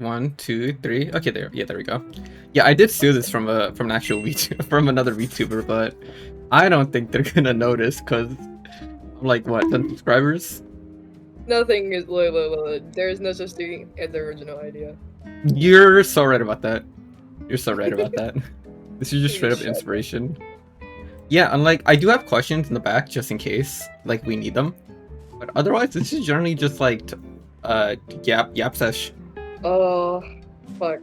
1, 2, 3. Okay, there. Yeah, there we go. Yeah, I did steal this from an actual VTuber, from another VTuber, but I don't think they're gonna notice because I'm like what 10 subscribers. Nothing is look. There is no such thing as the original idea. You're so right about that. You're so right about that. This is just straight up Shut up. inspiration. Yeah, and like I do have questions in the back just in case like we need them, but otherwise this is generally just like yap sesh. Oh, fuck.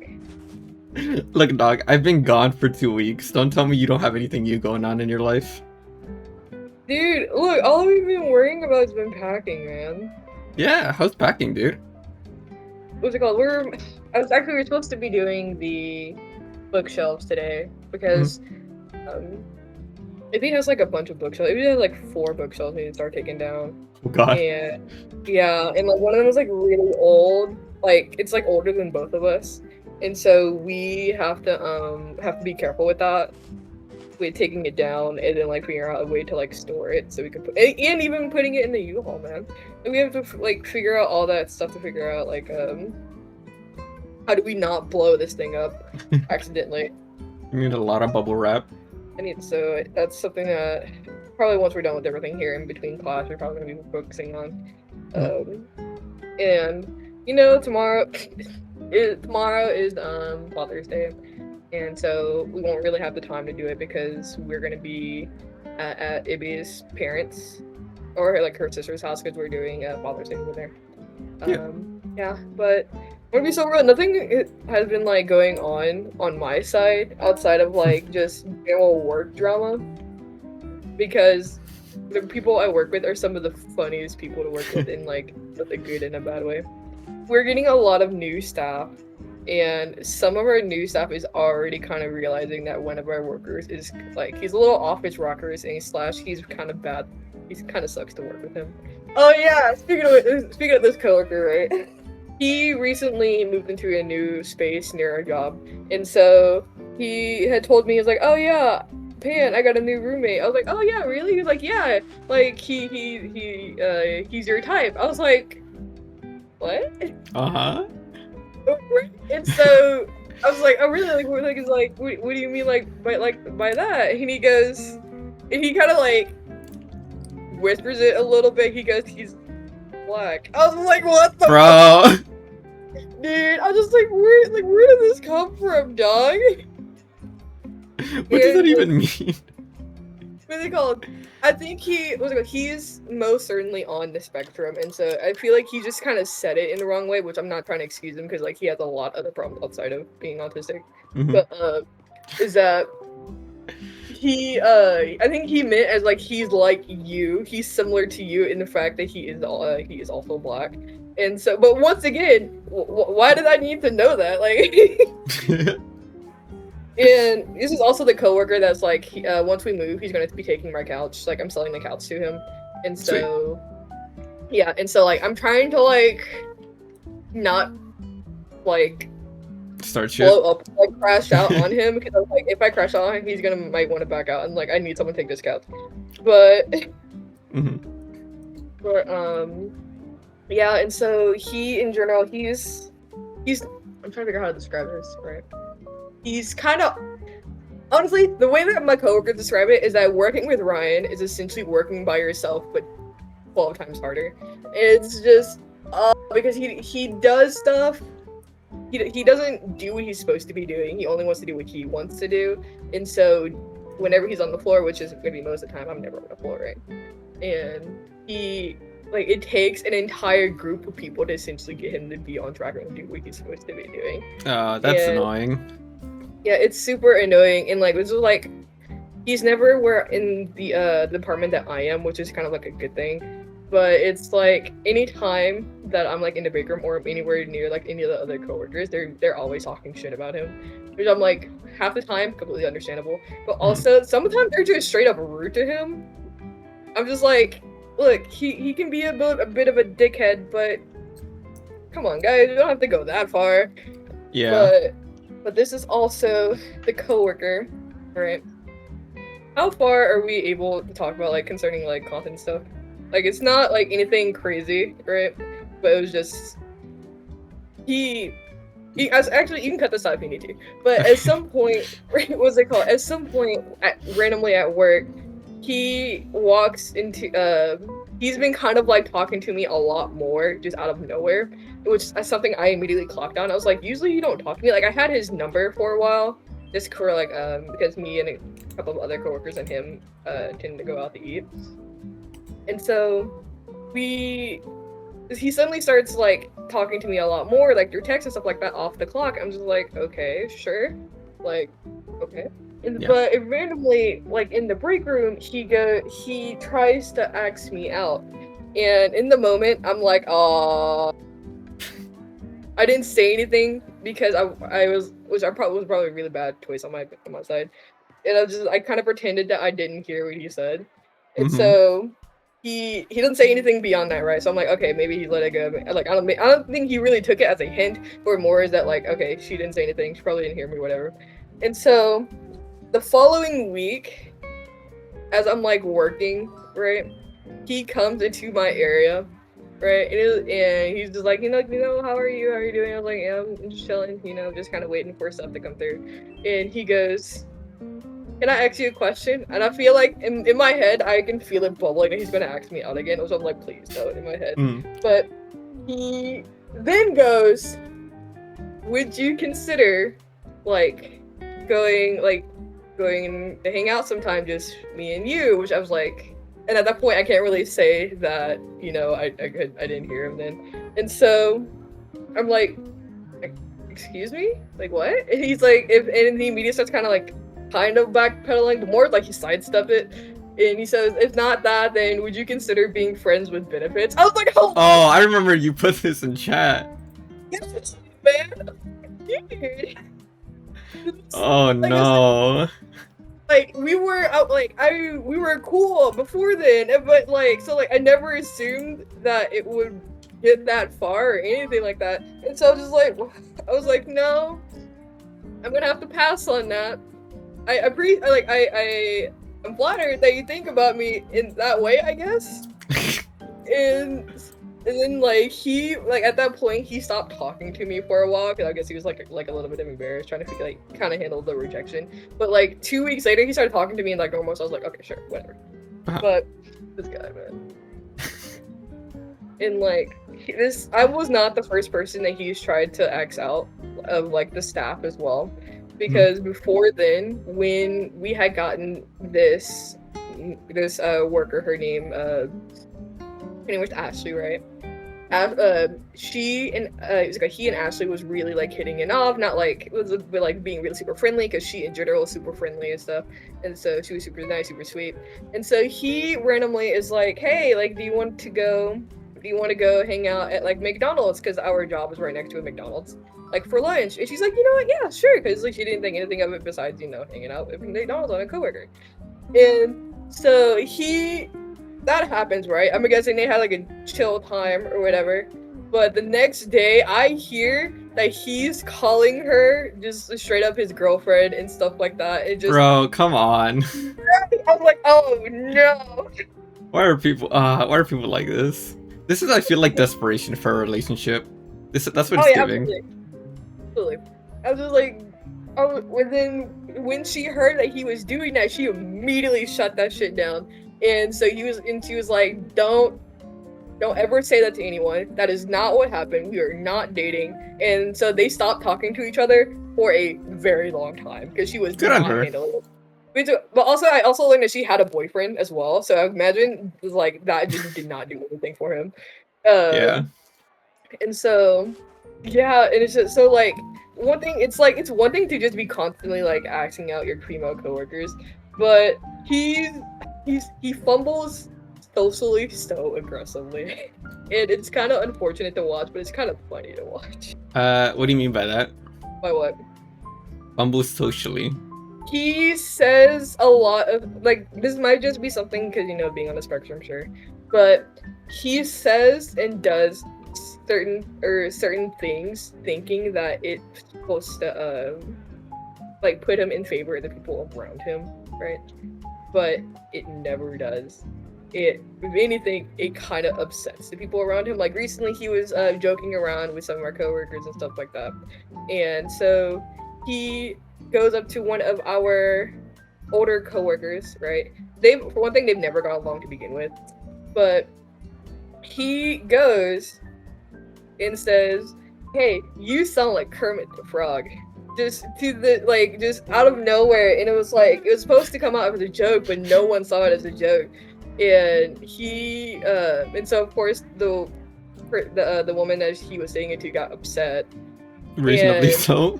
Look, dog, I've been gone for 2 weeks. Don't tell me you don't have anything new going on in your life. Dude, look, all we've been worrying about has been packing, man. Yeah, how's packing, dude? What's it called? We're supposed to be doing the bookshelves today because Ep1 has like a bunch of bookshelves. Ep1 has like 4 bookshelves we need to start taking down. Oh god. And yeah, and like one of them is like really old. Like it's like older than both of us. And so we have to be careful with that. With taking it down and then like figuring out a way to like store it so we can put and even putting it in the U-Haul, man. And we have to like figure out all that stuff to figure out like how do we not blow this thing up accidentally. You need a lot of bubble wrap. So that's something that probably once we're done with everything here in between class we're probably gonna be focusing on. And you know tomorrow is Father's Day. And so we won't really have the time to do it because we're gonna be at Ibby's parents or like her sister's house because we're doing Father's Day over there. Yeah, but I'm gonna be so real. Nothing has been like going on my side outside of like just general work drama because the people I work with are some of the funniest people to work with in like both a good and a bad way. We're getting a lot of new staff. And some of our new staff is already kind of realizing that one of our workers is like he's a little off his rockers and he's kind of bad. He kind of sucks to work with him. Oh yeah, speaking of this coworker, right? He recently moved into a new space near our job, and so he had told me he's like, oh yeah, Pan, I got a new roommate. I was like, oh yeah, really? He was like, yeah, like he's your type. I was like, what? And so I was like, oh really? Like, he's like, what do you mean by that? And he goes, and he kind of like whispers it a little bit. He goes, he's black. I was like, what the fuck? Dude, I was just like, where did this come from, dog? What does that even mean? What's it called? I think he's most certainly on the spectrum, and so I feel like he just kind of said it in the wrong way, which I'm not trying to excuse him because like he has a lot of other problems outside of being autistic. But is that I think he meant as like he's like you, he's similar to you in the fact that he is also black, and so but once again, why did I need to know that? Like. And this is also the coworker that's like, once we move, he's gonna be taking my couch. Like, I'm selling the couch to him, and so, yeah, and so like, I'm trying to like, not like, start shit, blow up, like crash out on him because I was like, if I crash out on him, he's might want to back out, and like, I need someone to take this couch, but, yeah, and so he in general, he's. I'm trying to figure out how to describe this, right? He's kind of, honestly, the way that my coworkers describe it is that working with Ryan is essentially working by yourself, but 12 times harder. It's just, because he does stuff, he doesn't do what he's supposed to be doing, he only wants to do what he wants to do, and so whenever he's on the floor, which is going to be most of the time, I'm never on the floor, right? And like, it takes an entire group of people to essentially get him to be on track and do what he's supposed to be doing. That's annoying. Yeah, it's super annoying, and like this is like he's never in the department that I am, which is kind of like a good thing. But it's like anytime that I'm like in the break room or anywhere near like any of the other coworkers, they're always talking shit about him. Which I'm like half the time completely understandable. But also sometimes they're just straight up rude to him. I'm just like, look, he can be a bit of a dickhead, but come on guys, you don't have to go that far. Yeah. But this is also the coworker, right? How far are we able to talk about, like, concerning, like, content stuff? Like, it's not, like, anything crazy, right? But it was just... Actually, you can cut this out if you need to. But at some point, what's it called? At some point, randomly at work, he walks into. He's been kind of like talking to me a lot more, just out of nowhere, which is something I immediately clocked on. I was like, usually you don't talk to me. Like I had his number for a while, just for like because me and a couple of other coworkers and him tend to go out to eat, and so he suddenly starts like talking to me a lot more, like through text and stuff like that off the clock. I'm just like, okay, sure, like, okay. Yeah. But randomly, like in the break room, he tries to ask me out, and in the moment, I'm like, I didn't say anything because which I probably was probably a really bad choice on my side, and I kind of pretended that I didn't hear what he said, and so he doesn't say anything beyond that, right? So I'm like, okay, maybe he let it go. Like I don't think he really took it as a hint, or more is that like, okay, she didn't say anything, she probably didn't hear me, whatever. And so the following week, as I'm like working, right, he comes into my area, right, and he's just like, how are you doing? I was like, yeah, I'm just chilling, just kind of waiting for stuff to come through. And he goes, can I ask you a question? And I feel like in my head, I can feel it bubbling and he's gonna ask me out again. So I'm like, please don't, in my head. But he then goes, would you consider like going to hang out sometime, just me and you? Which I was like, and at that point I can't really say that, I didn't hear him then. And so I'm like, excuse me? Like what? And he's like, and he immediately starts kind of backpedaling, but more like he sidestepped it. And he says, if not that, then would you consider being friends with benefits? I was like, oh, I remember you put this in chat. Yes, man. Dude. Oh no. Like we were out, we were cool before then, but I never assumed that it would get that far or anything like that. And so I was like, no, I'm gonna have to pass on that. I'm flattered that you think about me in that way, I guess. and then he at that point he stopped talking to me for a while because I guess he was like a little bit embarrassed, trying to kind of handle the rejection. But 2 weeks later he started talking to me in normal, so I was like, okay, sure, whatever. But this guy, man. And I was not the first person that he's tried to axe out of the staff as well. Because before then, when we had gotten this worker, her name was Ashley, right? He and Ashley was really hitting it off, not being really super friendly, because she in general is super friendly and stuff, and so she was super nice, super sweet. And so he randomly is like, hey, do you want to go hang out at McDonald's, because our job is right next to a McDonald's, for lunch? And she's like, you know what, yeah, sure, because she didn't think anything of it besides hanging out with McDonald's on a coworker. And so that happens, right? I'm guessing they had a chill time or whatever, but the next day I hear that he's calling her just straight up his girlfriend and stuff like that. It just, bro, come on. I'm like, oh no. Why are people like this? This is, I feel like, desperation for a relationship. That's what it's giving. Absolutely. I was just when she heard that he was doing that, she immediately shut that shit down. And so she was like, don't ever say that to anyone. That is not what happened. We are not dating. And so they stopped talking to each other for a very long time because she was good on her. But also, I also learned that she had a boyfriend as well. So I imagine that just did not do anything for him. Yeah. And so, yeah, and it's just so one thing. It's one thing to just be constantly asking out your primo coworkers, but he fumbles socially so aggressively, and it's kind of unfortunate to watch, but it's kind of funny to watch. What do you mean by that? By what? Fumbles socially. He says a lot of this might just be something because being on the spectrum, sure, but he says and does certain things thinking that it's supposed to put him in favor of the people around him, right? But it never does. if anything, it kind of upsets the people around him. Like recently, he was joking around with some of our coworkers and stuff like that, and so he goes up to one of our older coworkers. Right? For one thing, they've never got along to begin with, but he goes and says, "Hey, you sound like Kermit the Frog." Just to the just out of nowhere, and it was supposed to come out as a joke, but no one saw it as a joke. And he and so of course the woman that he was saying it to got upset. Reasonably so.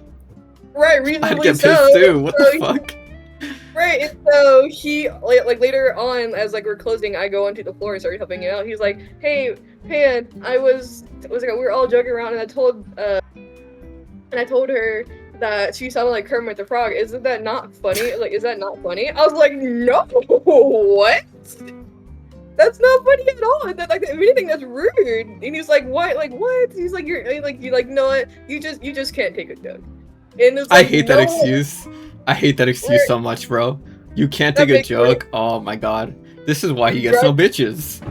Right, I'd reasonably get so. pissed too. What the fuck? Right, and so he later on, as we're closing, I go onto the floor and start helping him out. He's like, "Hey, Pan, we were all joking around, and I told her that she sounded like Kermit the Frog. Isn't that not funny? Like, is that not funny?" I was like, "No, what? That's not funny at all. That, if anything, that's rude." And he's like, "What? Like, what?" He's like, "You're no, what? You just can't take a joke." And it's I hate that excuse. I hate that excuse so much, bro. You can't take a joke. Oh my god. This is why he gets no bitches.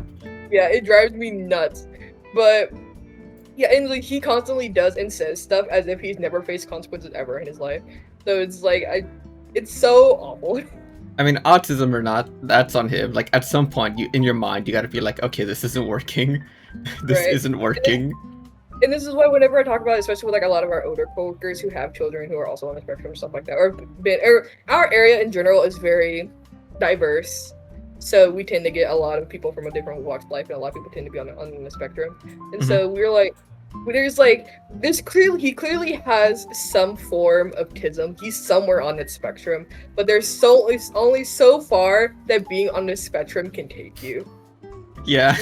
Yeah, it drives me nuts. But yeah, and he constantly does and says stuff as if he's never faced consequences ever in his life. So it's it's so awful. I mean, autism or not, that's on him. Like, at some point, in your mind, you gotta be like, okay, this isn't working. This isn't working. And this is why whenever I talk about it, especially with a lot of our older coworkers who have children who are also on the spectrum and stuff like that, or our area in general is very diverse. So we tend to get a lot of people from a different walks of life, and a lot of people tend to be on the spectrum. And so we're he clearly has some form of autism. He's somewhere on that spectrum, but there's only so far that being on the spectrum can take you. Yeah.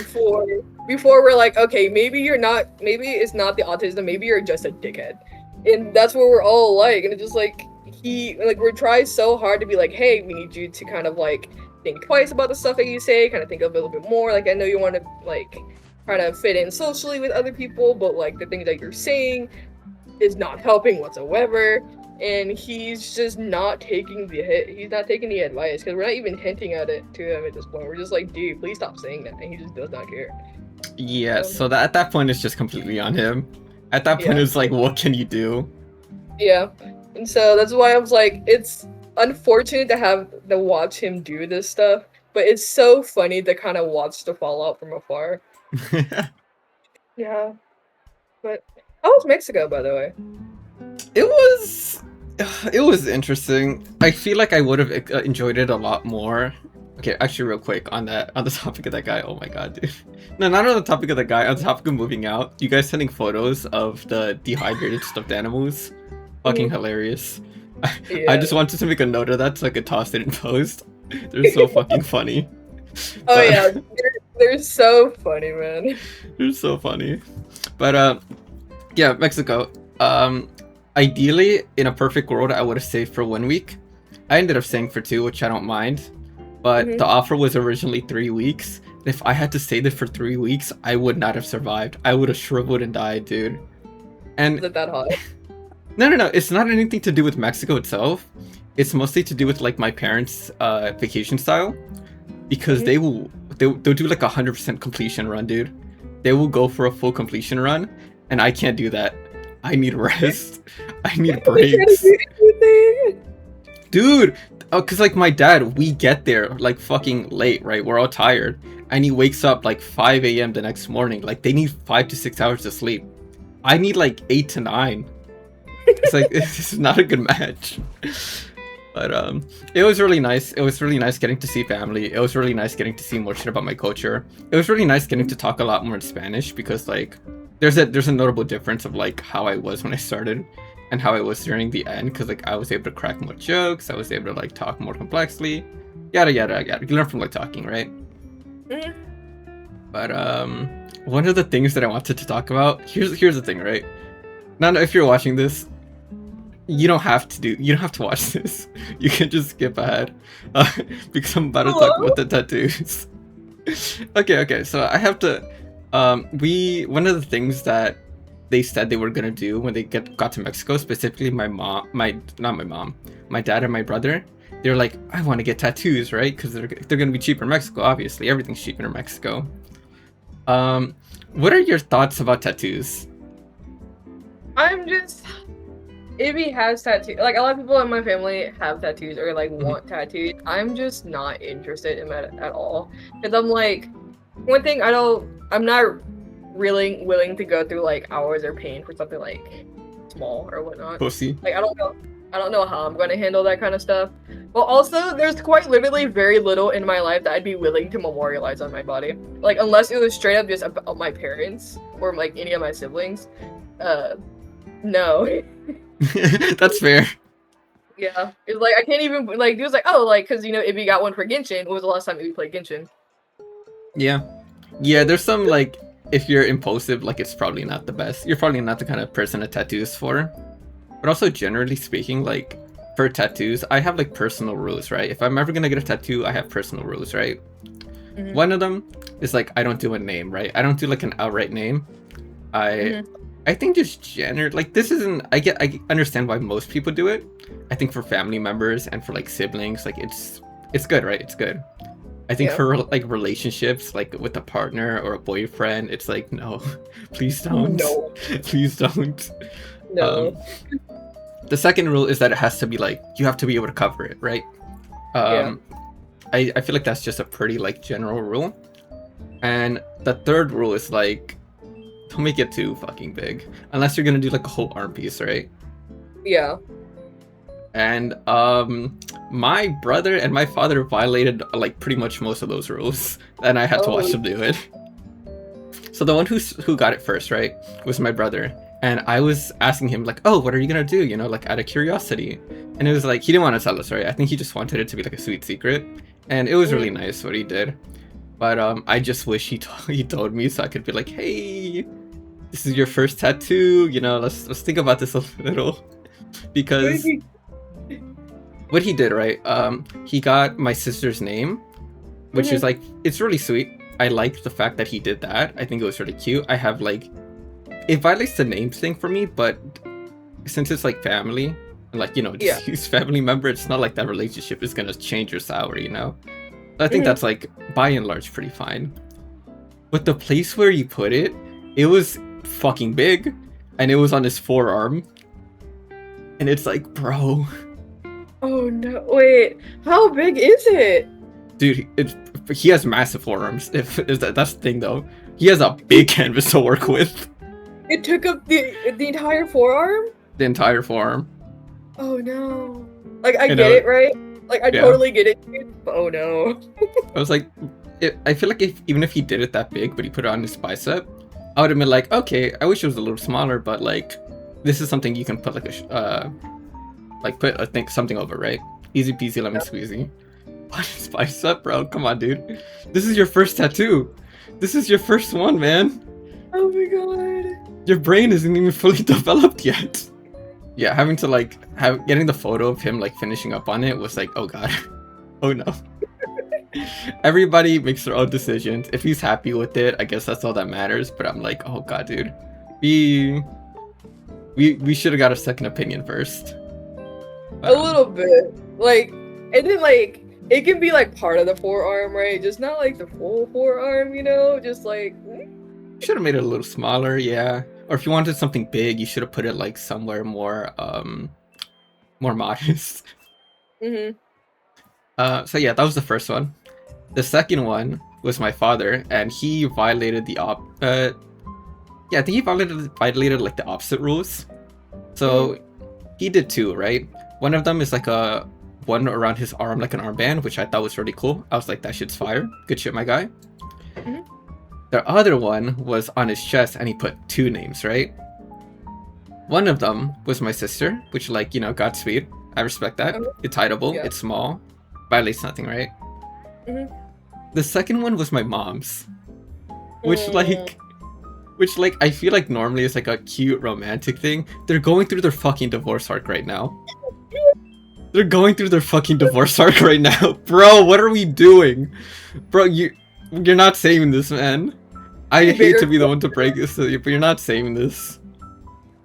Before we're like, okay, maybe it's not the autism, maybe you're just a dickhead. And that's what we're all like. And it's just we're trying so hard to be like, hey, we need you to kind of think twice about the stuff that you say, kind of think of it a little bit more. I know you want to try to fit in socially with other people, but the things that you're saying is not helping whatsoever. And he's just not taking the hit. He's not taking the advice, because we're not even hinting at it to him at this point. We're just like, dude, please stop saying that. And he just does not care. Yeah, so that at that point it's just completely on him. At that point it's what can you do? Yeah. And so that's why I was like, it's unfortunate to watch him do this stuff, but it's so funny to kind of watch the fallout from afar. Yeah. But how was Mexico, by the way? It was interesting. I feel like I would have enjoyed it a lot more. Okay, actually, real quick on the topic of that guy. Oh my god, dude. No, not on the topic of the guy. On the topic of moving out. You guys sending photos of the dehydrated stuffed animals? Fucking hilarious. Yeah. I just wanted to make a note of that so I could toss it in post. They're so fucking funny. Oh yeah, they're so funny, man. They're so funny. But yeah, Mexico. Ideally, in a perfect world, I would have saved for 1 week. I ended up staying for 2, which I don't mind. But the offer was originally 3 weeks. If I had to stay there for 3 weeks, I would not have survived. I would have shriveled and died, dude. And is it that hot? No. It's not anything to do with Mexico itself. It's mostly to do with my parents' vacation style, because they'll do 100% completion run, dude. They will go for a full completion run, and I can't do that. I need rest. I need breaks. Dude, because my dad, we get there fucking late, right? We're all tired, and he wakes up 5 a.m. the next morning. They need 5 to 6 hours to sleep. I need 8 to 9. It's this is not a good match. But it was really nice. It was really nice getting to see family. It was really nice getting to see more shit about my culture. It was really nice getting to talk a lot more in Spanish, because there's a notable difference of how I was when I started and how I was during the end, because I was able to crack more jokes. I was able to talk more complexly, yada yada yada. You learn from talking, right? But one of the things that I wanted to talk about, here's the thing, right? Now, if you're watching this, you don't have to watch this. You can just skip ahead, because I'm about to talk about the tattoos. Okay. So I have to. One of the things that they said they were gonna do when they got to Mexico, specifically my dad and my brother, they're like, I want to get tattoos, right? Because they're gonna be cheaper in Mexico. Obviously, everything's cheaper in Mexico. What are your thoughts about tattoos? I'm just Ibby has tattoos. Like a lot of people in my family have tattoos or like want tattoos. I'm just not interested in that at all. Because I'm like, one thing I'm not really willing to go through like hours or pain for something like small or whatnot. Pussy. Like I don't know how I'm gonna handle that kind of stuff. But also, there's quite literally very little in my life that I'd be willing to memorialize on my body. Like unless it was straight up just about my parents or like any of my siblings. No. That's fair. Yeah, it's like I can't even like. He was like, oh, like because Ibby got one for Genshin. When was the last time Ibby played Genshin? Yeah, there's some like, if you're impulsive, like it's probably not the best. You're probably not the kind of person a tattoo is for. But also, generally speaking, like for tattoos, I have like personal rules, right? If I'm ever gonna get a tattoo, I have personal rules, right? Mm-hmm. One of them is like I don't do a name, right? I don't do like an outright name. I think just like this isn't. I understand why most people do it. I think for family members and for like siblings, like it's good, right? It's good. I think for like relationships, like with a partner or a boyfriend, it's like no, please don't. No. Please don't. No. The second rule is that it has to be like you have to be able to cover it, right? I feel like that's just a pretty like general rule. And the third rule is like, don't make it too fucking big, unless you're gonna do like a whole arm piece, right? Yeah. And my brother and my father violated like pretty much most of those rules, and I had to watch them do it. So the one who got it first, right, was my brother, and I was asking him like, oh, what are you gonna do? Like out of curiosity. And it was like he didn't want to tell us, right? I think he just wanted it to be like a sweet secret, and it was really nice what he did. But I just wish he told me so I could be like, hey, this is your first tattoo, let's think about this a little. Because what he did, right, he got my sister's name, which is like, it's really sweet. I like the fact that he did that. I think it was really cute. I have like, it violates the name thing for me, but since it's like family, like, just his family member, it's not like that relationship is gonna change or sour, I think that's like by and large pretty fine. But the place where you put it, it was fucking big, and it was on his forearm, and it's like, bro. Oh no! Wait, how big is it? Dude, he has massive forearms. If that's the thing though, he has a big canvas to work with. It took up the entire forearm. The entire forearm. Oh no! Like I get it, right? Like I totally get it. Oh no! I was like, I feel like even if he did it that big, but he put it on his bicep, I would have been like, okay, I wish it was a little smaller, but like, this is something you can put like I think something over, right? Easy peasy lemon squeezy. What is bicep, bro? Come on, dude. This is your first tattoo. This is your first one, man. Oh my god. Your brain isn't even fully developed yet. Yeah, having to like getting the photo of him like finishing up on it was like, oh god. Oh no. Everybody makes their own decisions. If he's happy with it, I guess that's all that matters. But I'm like, oh god, dude. We should have got a second opinion first. A little bit. Like, and then like it can be like part of the forearm, right? Just not like the full forearm, just like should have made it a little smaller, yeah. Or if you wanted something big, you should have put it like somewhere more modest. So yeah, that was the first one. The second one was my father, and he violated the I think he violated like the opposite rules. So he did two, right? One of them is like a one around his arm, like an armband, which I thought was really cool. I was like, that shit's fire. Good shit, my guy. The other one was on his chest, and he put two names, right? One of them was my sister, which, like, Godspeed. I respect that. It's hideable. It's small. Violates nothing, right? The second one was my mom's, which like I feel like normally is like a cute romantic thing. They're going through their fucking divorce arc right now. They're going through their fucking divorce arc right now, bro. What are we doing, bro? You're not saving this, man. I hate to be the one to break this to you, but you're not saving this.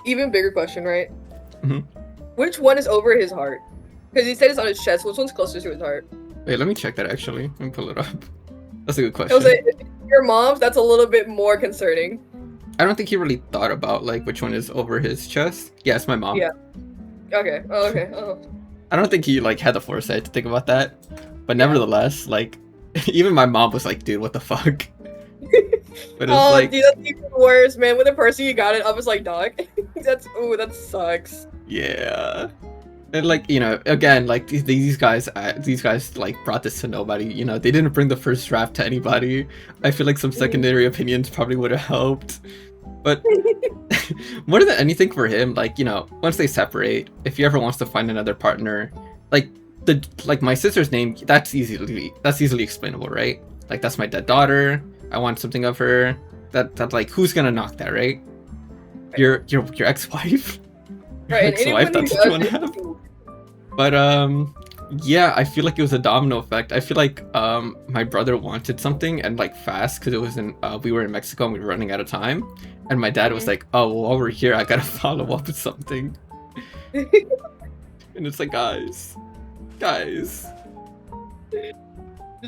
Even bigger question, right? Which one is over his heart? Because he said it's on his chest. Which one's closer to his heart? Wait, let me check that actually. Let me pull it up. That's a good I was question. like, if it's your mom's, that's a little bit more concerning. I don't think he really thought about like which one is over his chest. Yeah, it's my mom. Yeah. Okay. Oh, okay. Oh. I don't think he like had the foresight to think about that. But nevertheless, like even my mom was like, dude, what the fuck? But it's like, dude, that's even worse, man. With the person you got it, I was like, dog. That sucks. yeah. And like, you know, again, like these guys like brought this to nobody. You know, they didn't bring the first draft to anybody. I feel like some secondary opinions probably would have helped. But more than anything for him, like, you know, once they separate, if he ever wants to find another partner, like my sister's name, that's easily explainable, right? Like that's my dead daughter. I want something of her. That like, who's gonna knock that, right? Your ex-wife. Right, and Ex-wife, that's what you want to have. But yeah, I feel like it was a domino effect. I feel like my brother wanted something and like fast because it was in we were in Mexico and we were running out of time, and my dad was like, "Oh, well, while we're here, I gotta follow up with something." And it's like, guys, Just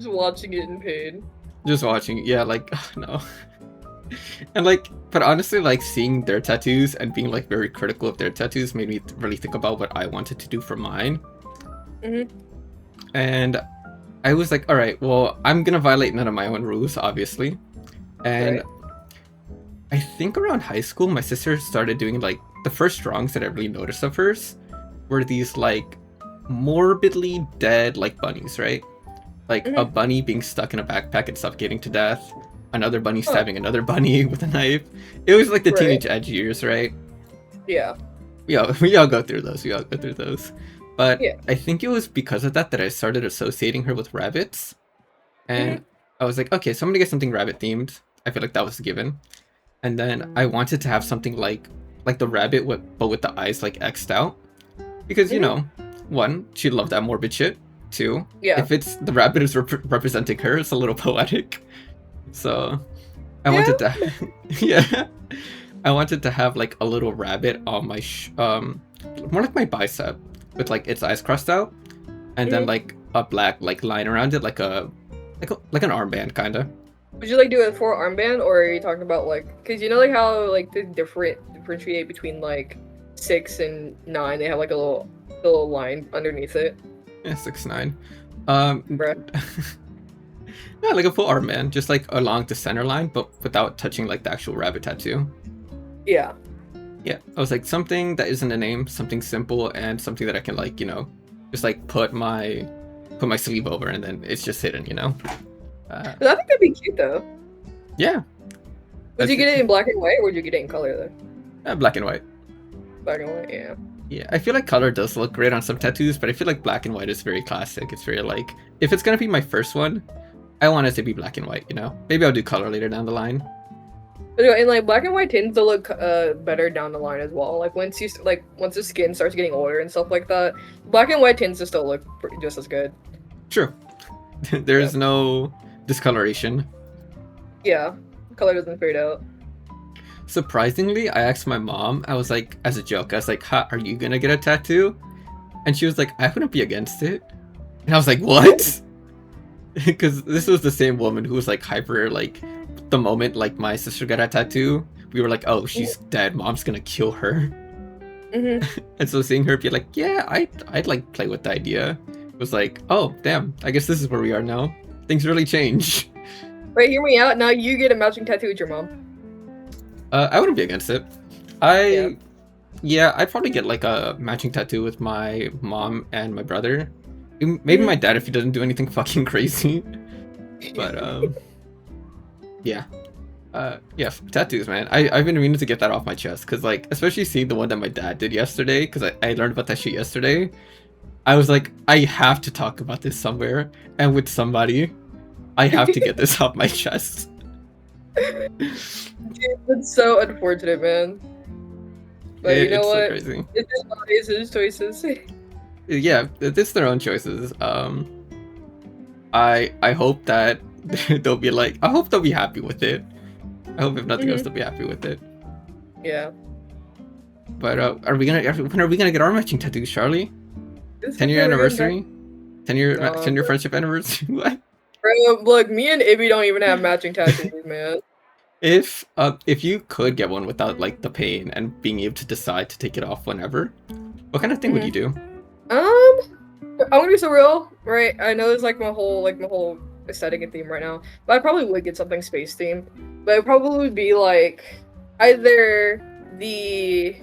watching it in pain. just watching, yeah, like no. And like, but honestly, like seeing their tattoos and being like very critical of their tattoos made me really think about what I wanted to do for mine. And I was like, all right, well, I'm gonna violate none of my own rules, obviously. And Right. I think around high school, my sister started doing like the first drawings that I really noticed of hers were these like morbidly dead like bunnies, right? Like a bunny being stuck in a backpack and suffocating to death. Another bunny stabbing another bunny with a knife. It was like the teenage edge years, right? Yeah. We all go through those. But Yeah. I think it was because of that I started associating her with rabbits. And I was like, okay, so I'm gonna get something rabbit themed. I feel like that was a given. And then I wanted to have something like the rabbit but with the eyes like X'd out. Because, you know, one, she loved that morbid shit. Two, if it's the rabbit is representing her, it's a little poetic. So I wanted to I wanted to have like a little rabbit on my more like my bicep with like its eyes crossed out, and then like a black like line around it, like an armband kind of. Would you like do a 4 armband, or are you talking about like, because you know like how like they differentiate between like 6 and 9, they have like a little line underneath it. Yeah, 6'9". Bruh. Yeah, like a full armband, just like along the center line, but without touching like the actual rabbit tattoo. Yeah. Yeah, I was like, something that isn't a name, something simple, and something that I can like, you know, just like put my sleeve over, and then it's just hidden, you know. I think that'd be cute though. Yeah. Would you get it in black and white, or would you get it in color though? Black and white. Black and white, yeah. Yeah, I feel like color does look great on some tattoos, but I feel like black and white is very classic. It's very like, if it's gonna be my first one, I want it to be black and white, you know? Maybe I'll do color later down the line. But and like black and white tends to look better down the line as well. Like once the skin starts getting older and stuff like that, black and white tends to still look just as good. True. There's no discoloration. Yeah, color doesn't fade out. Surprisingly, I asked my mom, I was like, as a joke, I was like, are you gonna get a tattoo? And she was like, I wouldn't be against it. And I was like, what? Because this was the same woman who was like hyper, like the moment like my sister got a tattoo, we were like, oh, she's dead, mom's gonna kill her. And so seeing her be like, yeah, I'd like play with the idea, was like, oh damn, I guess this is where we are now. Things really change. Wait, hear me out. Now you get a matching tattoo with your mom. I wouldn't be against it. Yeah, I'd probably get like a matching tattoo with my mom and my brother. Maybe my dad if he doesn't do anything fucking crazy. But yeah. Yeah, tattoos, man. I've been meaning to get that off my chest, because like, especially seeing the one that my dad did yesterday, because I learned about that shit yesterday. I was like, I have to talk about this somewhere and with somebody. I have to get this off my chest. It's so unfortunate, man. But you know what? So crazy. It's his choices. Yeah, it's their own choices. I hope that they'll be like, I hope they'll be happy with it. I hope if nothing else they'll be happy with it. Yeah. But when are we gonna get our matching tattoos, Charlie? It's 10-year never getting back. anniversary? 10-year Nah, 10-year friendship anniversary? What? bro, look, me and Ibby don't even have matching tattoos, man. If you could get one without like the pain and being able to decide to take it off whenever, what kind of thing would you do? I'm gonna be so real, right? I know it's like my whole aesthetic and theme right now, but I probably would get something space themed. But it probably would be like either the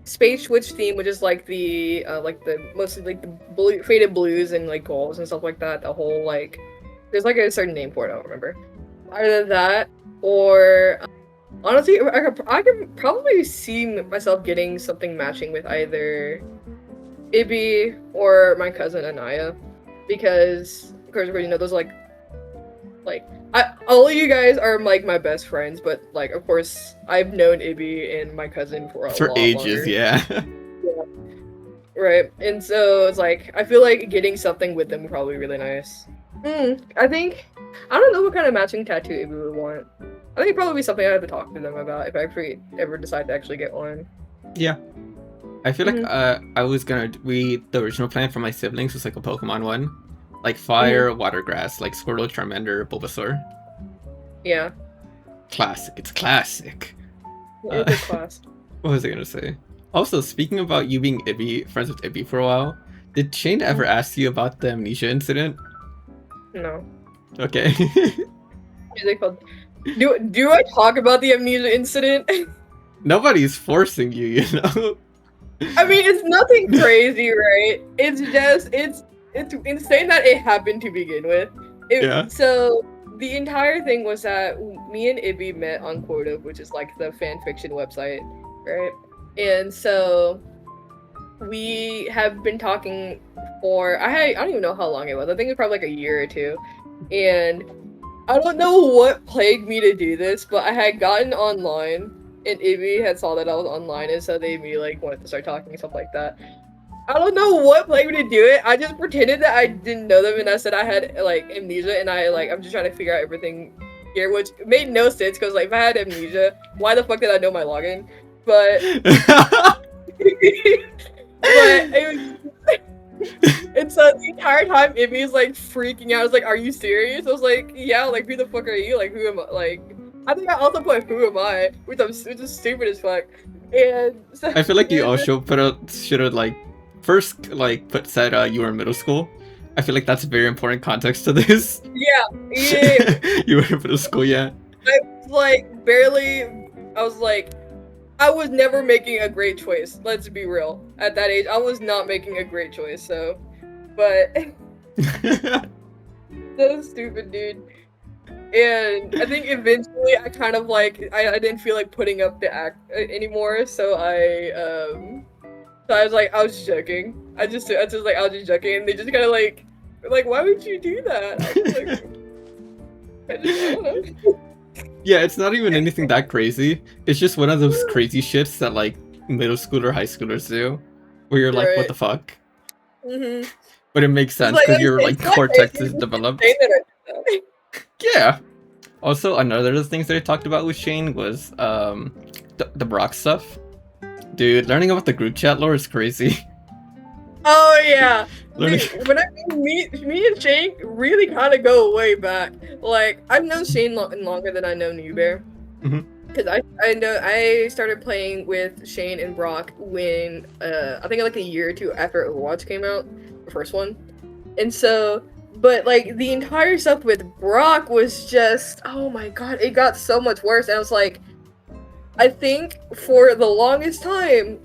space witch theme, which is like the mostly like the faded blues and like golds and stuff like that. The whole like there's like a certain name for it, I don't remember. Either that or honestly, I could probably see myself getting something matching with either Ibby or my cousin Anaya, because of course you know those like all of you guys are like my best friends, but like of course I've known Ibby and my cousin for a lot ages, longer. yeah. Yeah. Right, and so it's like I feel like getting something with them would probably be really nice. I think I don't know what kind of matching tattoo Ibby would want. I think it'd probably be something I have to talk to them about if I ever decide to actually get one. Yeah. I feel like I was gonna the original plan for my siblings was like a Pokemon one. Like fire, water grass, like Squirtle, Charmander, Bulbasaur. Yeah. Classic. It's classic. It's a class. What was I gonna say? Also, speaking about you being friends with Ibby for a while, did Shane ever ask you about the amnesia incident? No. Okay. Do I talk about the amnesia incident? Nobody's forcing you, you know? I mean, it's nothing crazy, right? It's just, it's insane that it happened to begin with. Yeah. So, the entire thing was that me and Ibby met on Quota, which is like the fan fiction website, right? And so, we have been talking for, I don't even know how long it was. I think it was probably like a year or two. And I don't know what plagued me to do this, but I had gotten online, and Ibby had saw that I was online, and so they immediately like wanted to start talking and stuff like that. I don't know what plagued me to do it. I just pretended that I didn't know them, and I said I had like amnesia, and I'm just trying to figure out everything here, which made no sense because like if I had amnesia, why the fuck did I know my login? But it was. And so the entire time Ibby's like freaking out. I was like, "Are you serious?" I was like, "Yeah." Like, who the fuck are you? Like, who am I? Like, I think I also put "Who am I?" which is stupid as fuck. And so, I feel like you also should have like first like said you were in middle school. I feel like that's a very important context to this. Yeah. You were in middle school, yeah. I was like barely. I was like. I was never making a great choice. Let's be real. At that age, I was not making a great choice. So, but so stupid, dude. And I think eventually, I kind of like I didn't feel like putting up the act anymore. So I was like I was joking. I was just joking, and they just kind of like why would you do that? I was like, I don't know. Yeah, it's not even anything that crazy. It's just one of those crazy shits that like middle school or high schoolers do, where you're like, "What the fuck?" Mm-hmm. But it makes sense because your like cortex is developed. Yeah. Also, another of the things that I talked about with Shane was the Brock stuff. Dude, learning about the group chat lore is crazy. Oh yeah. Dude, me and Shane really kind of go way back. Like I've known Shane longer than I know New Bear. Because I know I started playing with Shane and Brock when I think like a year or two after Overwatch came out, the first one. And so, but like the entire stuff with Brock was just, oh my god, it got so much worse. And I was like, I think for the longest time,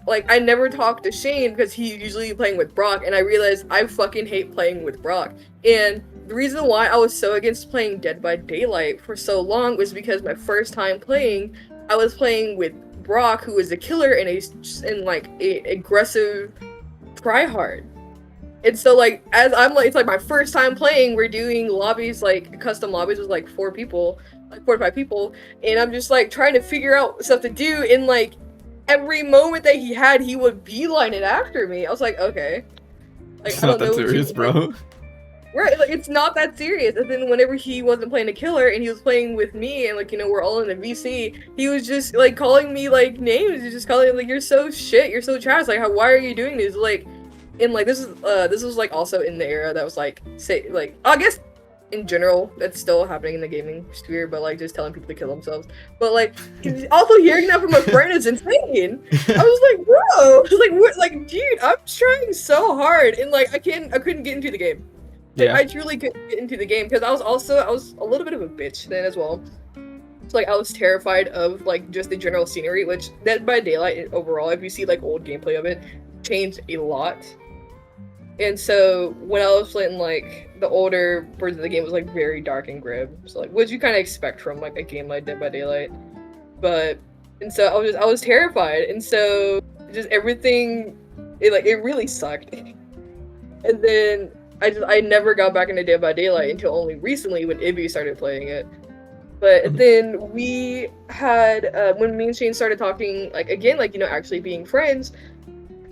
like I never talked to Shane because he's usually playing with Brock, and I realized I fucking hate playing with Brock. And the reason why I was so against playing Dead by Daylight for so long was because my first time playing, I was playing with Brock, who is a killer and a aggressive tryhard. And so like as I'm like, it's like my first time playing, we're doing lobbies, like custom lobbies with like 4 people, like 4 to 5 people, and I'm just like trying to figure out stuff to do, and like every moment that he had, he would beeline it after me. I was like, okay. Like, it's not that serious, bro. Right, like it's not that serious. And then whenever he wasn't playing a killer and he was playing with me, and like, you know, we're all in the VC, he was just like calling me like names. He's just calling me like, "You're so shit, you're so trash. Like, why are you doing this?" Like, and like this was like also in the era that was like say like I guess in general that's still happening in the gaming sphere, but like just telling people to kill themselves. But like also hearing that from a friend is insane. I was like, bro, I was like, what? Like, dude, I'm trying so hard, and like I couldn't get into the game. Like, Yeah. I truly couldn't get into the game because I was a little bit of a bitch then as well. So like I was terrified of like just the general scenery, which Dead by Daylight overall, if you see like old gameplay of it, changed a lot. And so when I was playing like the older version of the game was like very dark and grim. So like what you kind of expect from like a game like Dead by Daylight. But and so I was terrified. And so just everything it really sucked. And then I never got back into Dead by Daylight until only recently when Ibby started playing it. But then we had when me and Shane started talking like again like actually being friends,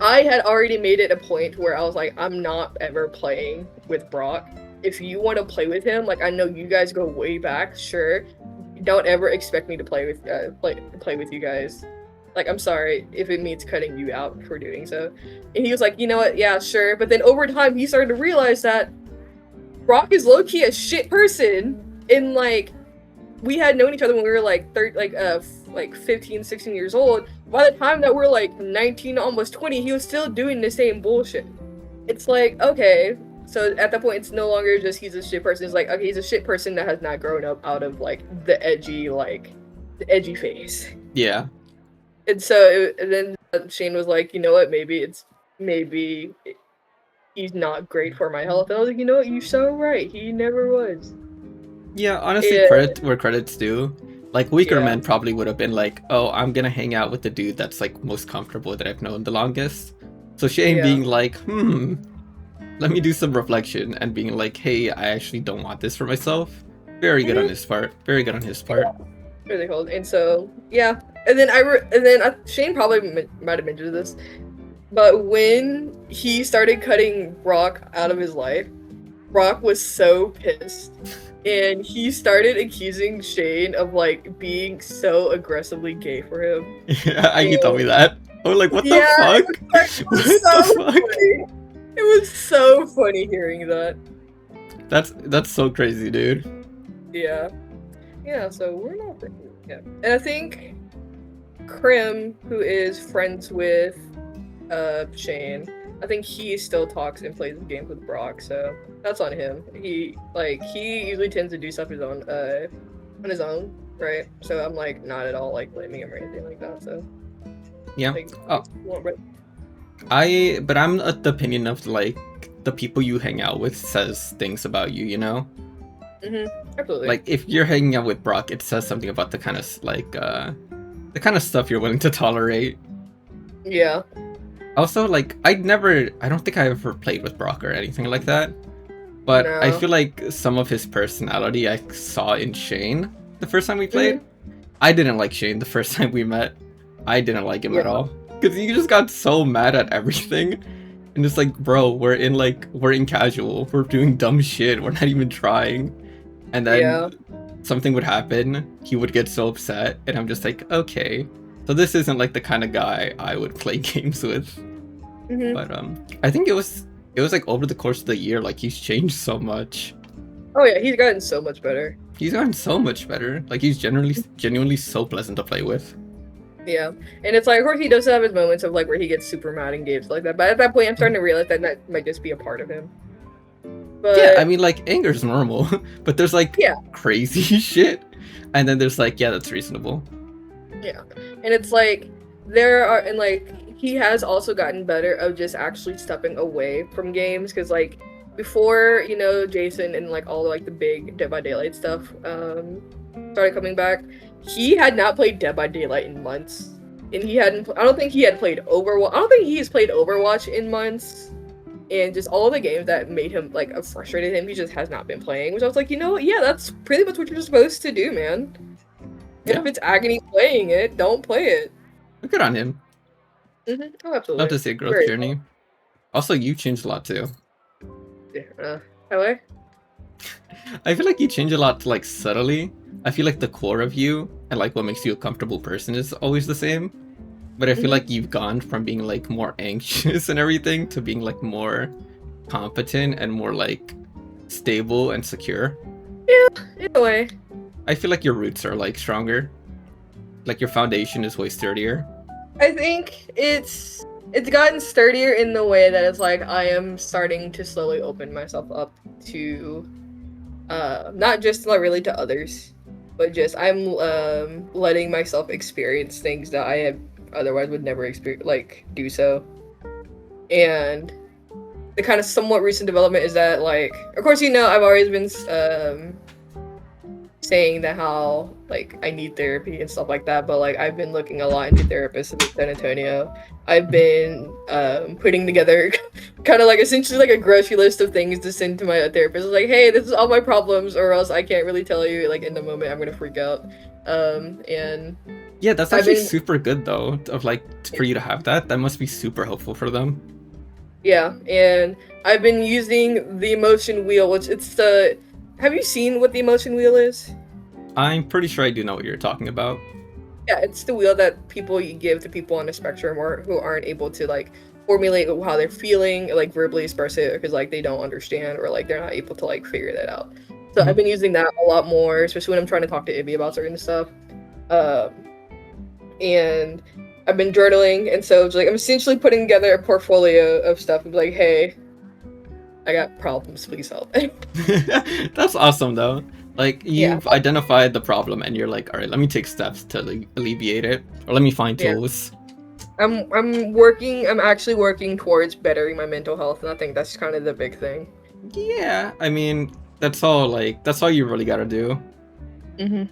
I had already made it a point where I was like, I'm not ever playing with Brock. If you want to play with him, like I know you guys go way back, sure. Don't ever expect me to play with you guys. Like I'm sorry if it means cutting you out for doing so. And he was like, you know what? Yeah, sure. But then over time, he started to realize that Brock is low key a shit person, and like we had known each other when we were like 15, 16 years old. By the time that we're like 19, almost 20, he was still doing the same bullshit. It's like, okay, so at that point, it's no longer just he's a shit person. It's like, okay, he's a shit person that has not grown up out of like the edgy phase. Yeah. And so and then Shane was like, you know what, maybe he's not great for my health. And I was like, you know what, you're so right. He never was. Yeah, honestly, Yeah. credit where credit's due. Like, weaker Yeah. men probably would have been like, oh, I'm gonna hang out with the dude that's, like, most comfortable that I've known the longest. So Shane Yeah. being like, let me do some reflection, and being like, hey, I actually don't want this for myself. Very good on his part. Very good on his part. Yeah. Really cool. And so, yeah. And then Shane probably might have mentioned this, but when he started cutting Brock out of his life, Brock was so pissed. And he started accusing Shane of like being so aggressively gay for him. Yeah, he told me that. I was like, what the fuck? What the fuck? Funny. It was so funny hearing that. That's so crazy, dude. Yeah. Yeah, so we're not yeah. And I think Krim, who is friends with Shane, I think he still talks and plays games with Brock, so that's on him. He usually tends to do stuff on his own, right? So I'm like not at all like blaming him or anything like that. So yeah. Like, but I'm of the opinion of like the people you hang out with says things about you, you know? Absolutely. Like if you're hanging out with Brock, it says something about the kind of the kind of stuff you're willing to tolerate. Yeah. Also, like, I don't think I ever played with Brock or anything like that. But No. I feel like some of his personality I saw in Shane the first time we played. I didn't like Shane the first time we met. I didn't like him at all. Because he just got so mad at everything. And it's like, bro, we're in casual. We're doing dumb shit. We're not even trying. And then something would happen. He would get so upset. And I'm just like, okay. So this isn't like the kind of guy I would play games with. But I think it was like over the course of the year, like he's changed so much. Oh yeah, he's gotten so much better. He's gotten so much better. Like he's genuinely so pleasant to play with. Yeah, and it's like, of course, he does have his moments of like where he gets super mad in games like that. But at that point, I'm starting to realize that might just be a part of him. But yeah, I mean, like anger's normal, but there's like crazy shit, and then there's like, yeah, that's reasonable. Yeah, and it's like he has also gotten better of just actually stepping away from games because like before Jason and like all like the big Dead by Daylight stuff started coming back, he had not played Dead by Daylight in months, and I don't think he had played Overwatch. I don't think he's played Overwatch in months, and just all the games that made him like frustrated him, he just has not been playing. Which I was like, yeah, that's pretty much what you're supposed to do, man. And if it's agony playing it, don't play it. Good on him. Oh, absolutely. Love to see a growth journey. Cool. Also, you changed a lot too. Yeah. How I feel like you change a lot like subtly. I feel like the core of you and like what makes you a comfortable person is always the same. But I feel Mhm. like you've gone from being like more anxious and everything to being like more competent and more like stable and secure. Yeah, in a way. I feel like your roots are like stronger. Like your foundation is way sturdier. I think it's gotten sturdier in the way that it's like I am starting to slowly open myself up to not just like really to others, but just I'm letting myself experience things that I have otherwise would never experience like do so. And the kind of somewhat recent development is that like of course I've always been saying that how like I need therapy and stuff like that, but like I've been looking a lot into therapists in San Antonio. I've been putting together kind of like essentially like a grocery list of things to send to my therapist. Like, hey, this is all my problems, or else I can't really tell you. Like in the moment, I'm gonna freak out. And Yeah, that's I've actually been super good though, of like for you to have that. That must be super helpful for them. yeah, and I've been using the emotion wheel, which it's the. Have you seen what the emotion wheel is? I'm pretty sure I do know what you're talking about. Yeah, it's the wheel that people you give to people on the spectrum or who aren't able to like formulate how they're feeling, like verbally express it because like they don't understand or like they're not able to like figure that out. So Mhm. I've been using that a lot more, especially when I'm trying to talk to Ibby about certain stuff. Um, and I've been journaling, and so it's like I'm essentially putting together a portfolio of stuff. And be like, hey, I got problems. Please help. That's awesome though. Like Yeah, you've identified the problem and you're like, all right, let me take steps to alleviate it, or let me find yeah. tools. I'm actually working towards bettering my mental health, and I think that's kind of the big thing. Yeah, I mean, that's all you really gotta do. Mm-hmm.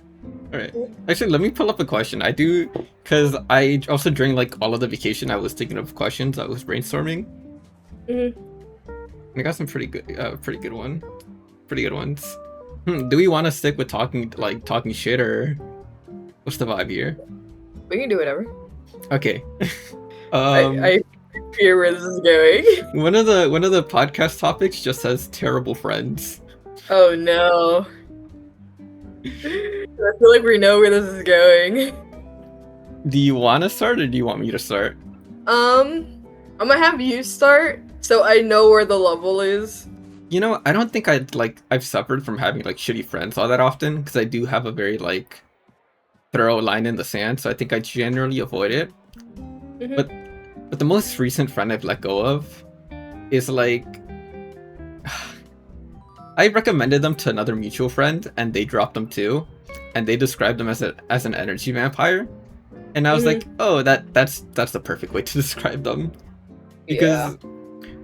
All right. Actually, let me pull up a question. I do, because I also during like all of the vacation, I was thinking of questions. I was brainstorming. Mm-hmm. I got some pretty good ones. Do we want to stick with talking shit, or what's the vibe here? We can do whatever. Okay. I fear where this is going. One of the podcast topics just says terrible friends. Oh no. I feel like we know where this is going. Do you want to start, or do you want me to start? I'm gonna have you start so I know where the level is. You know, I don't think I've suffered from having like shitty friends all that often, because I do have a very like thorough line in the sand, so I think I generally avoid it. Mm-hmm. But the most recent friend I've let go of is like I recommended them to another mutual friend and they dropped them too, and they described them as an energy vampire, and I was like, oh, that's the perfect way to describe them, Yeah. because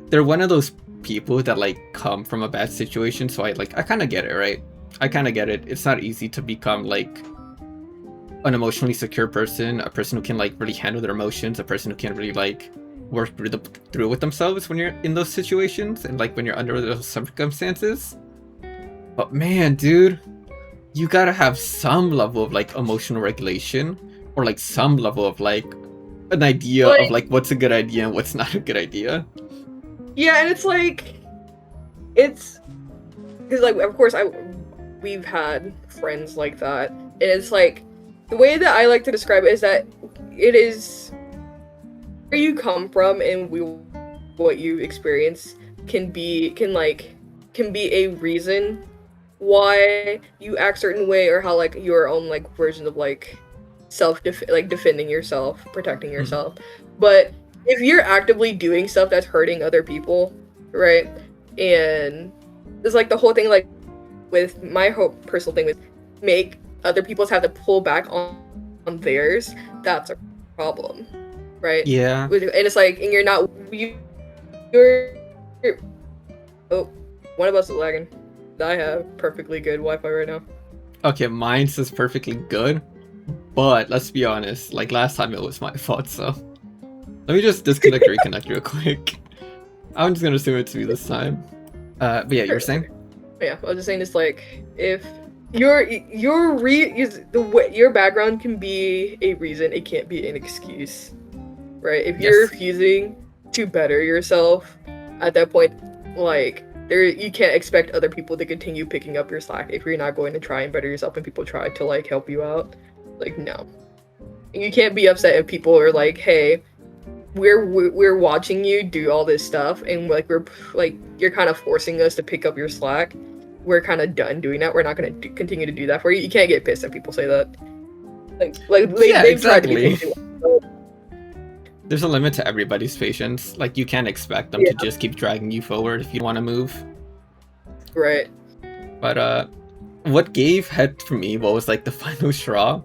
they're one of those people that like come from a bad situation, so I kind of get it, right? I kind of get it. It's not easy to become like an emotionally secure person, a person who can like really handle their emotions, a person who can really like work through with themselves when you're in those situations and like when you're under those circumstances. But man, dude, you gotta have some level of like emotional regulation, or like some level of like an idea of like what's a good idea and what's not a good idea. Yeah, and it's like it's because like of course we've had friends like that, and it's like the way that I like to describe it is that it is where you come from and what you experience can be a reason why you act certain way, or how like your own like version of like defending yourself, protecting yourself. But if you're actively doing stuff that's hurting other people, right? And it's like the whole thing like with my whole personal thing with make other people's have to pull back on theirs, that's a problem, right? Yeah. And it's like, and you're oh, one of us is lagging. I have perfectly good Wi-Fi right now. Okay, mine says perfectly good, but let's be honest, like last time it was my fault, so let me just disconnect and reconnect real quick. I'm just gonna assume it's me this time. But yeah, you were saying? Yeah, I was just saying it's like if your background can be a reason, it can't be an excuse, right? If you're refusing to better yourself, at that point, like you can't expect other people to continue picking up your slack if you're not going to try and better yourself and people try to like help you out. Like no. You can't be upset if people are like, "Hey, we're watching you do all this stuff, and like we're like you're kind of forcing us to pick up your slack. We're kind of done doing that. We're not going to continue to do that for you." You can't get pissed if people say that. Yeah, they've tried to be exactly. patient. There's a limit to everybody's patience. Like, you can't expect them Yeah. to just keep dragging you forward if you want to move. Right. But what gave head for me, what was like the final straw,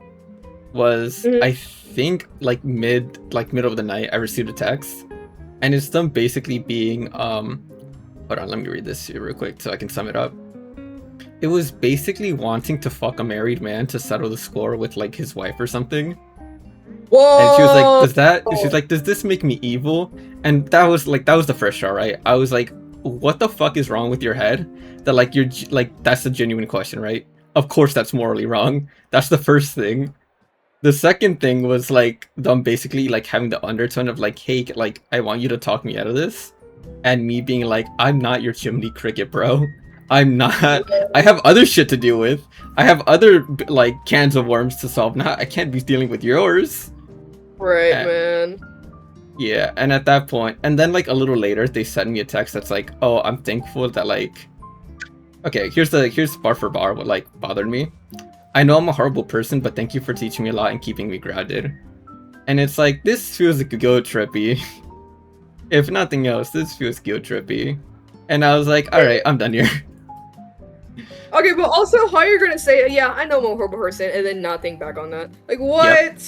was I think like middle of the night I received a text, and it's them basically being hold on, let me read this here real quick so I can sum it up. It was basically wanting to fuck a married man to settle the score with like his wife or something. Whoa! And she was like, she's like, does this make me evil? And that was the first straw, right? I was like, what the fuck is wrong with your head? That like you're like, that's a genuine question, right? Of course that's morally wrong. That's the first thing. The second thing was like them basically like having the undertone of like, hey, like I want you to talk me out of this. And me being like, I'm not your chimney cricket, bro. I'm not. I have other shit to deal with. I have other like cans of worms to solve. Not, I can't be dealing with yours. Right, And, man. yeah, and at that point, and then like a little later, they sent me a text that's like, "Oh, I'm thankful that like." Okay, here's bar for bar what like bothered me. I know I'm a horrible person, but thank you for teaching me a lot and keeping me grounded. And it's like, this feels like guilt trippy. If nothing else, this feels guilt trippy. And I was like, all right, I'm done here. Okay, but also, how you're gonna say, "Yeah, I know I'm a horrible person," and then not think back on that? Like, what? Yep.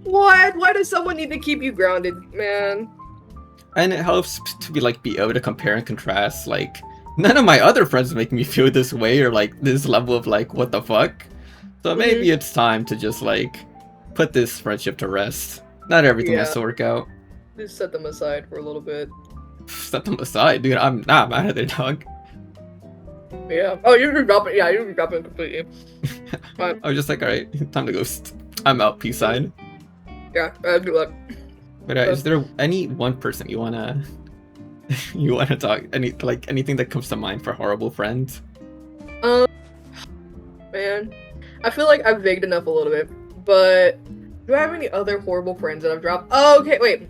What? Why does someone need to keep you grounded, man? And it helps to be able to compare and contrast. Like, none of my other friends make me feel this way or like this level of like, what the fuck? So maybe it's time to just like put this friendship to rest. Not everything has to work out. Just set them aside for a little bit. Set them aside, dude. I'm not mad at their dog. Yeah. Oh, you're dropping. Yeah, you're dropping completely. I was just like, all right, time to go. I'm out. Peace sign. Yeah. Good luck. But is there any one person you wanna talk? Anything that comes to mind for horrible friends? Man, I feel like I've vagued enough a little bit, but do I have any other horrible friends that I've dropped? Oh, okay, wait.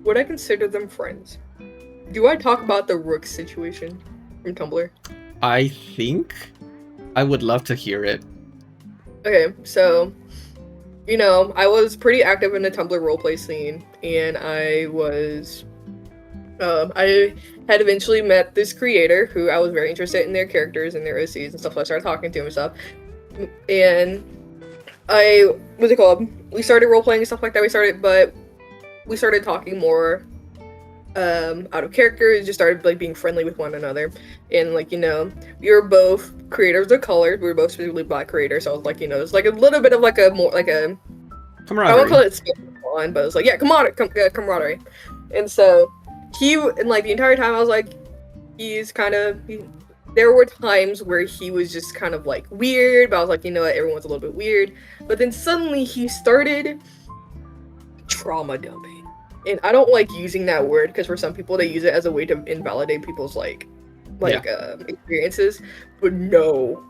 Would I consider them friends? Do I talk about the Rook situation from Tumblr? I think I would love to hear it. Okay, so, you know, I was pretty active in the Tumblr roleplay scene, and I was, I had eventually met this creator who I was very interested in their characters and their OCs and stuff, so I started talking to him and stuff, and what's it called? We started roleplaying and stuff like that, we started talking more out of character. It just started like being friendly with one another, and like, you know, we were both creators of color. We were both specifically Black creators, so I was like, you know, it's like a little bit of like a more like a camaraderie. I won't call it on, but it was like, yeah, camaraderie. And so and like the entire time I was like, there were times where he was just kind of like weird, but I was like, you know what, everyone's a little bit weird. But then suddenly he started trauma dumping. And I don't like using that word because for some people they use it as a way to invalidate people's experiences. But no,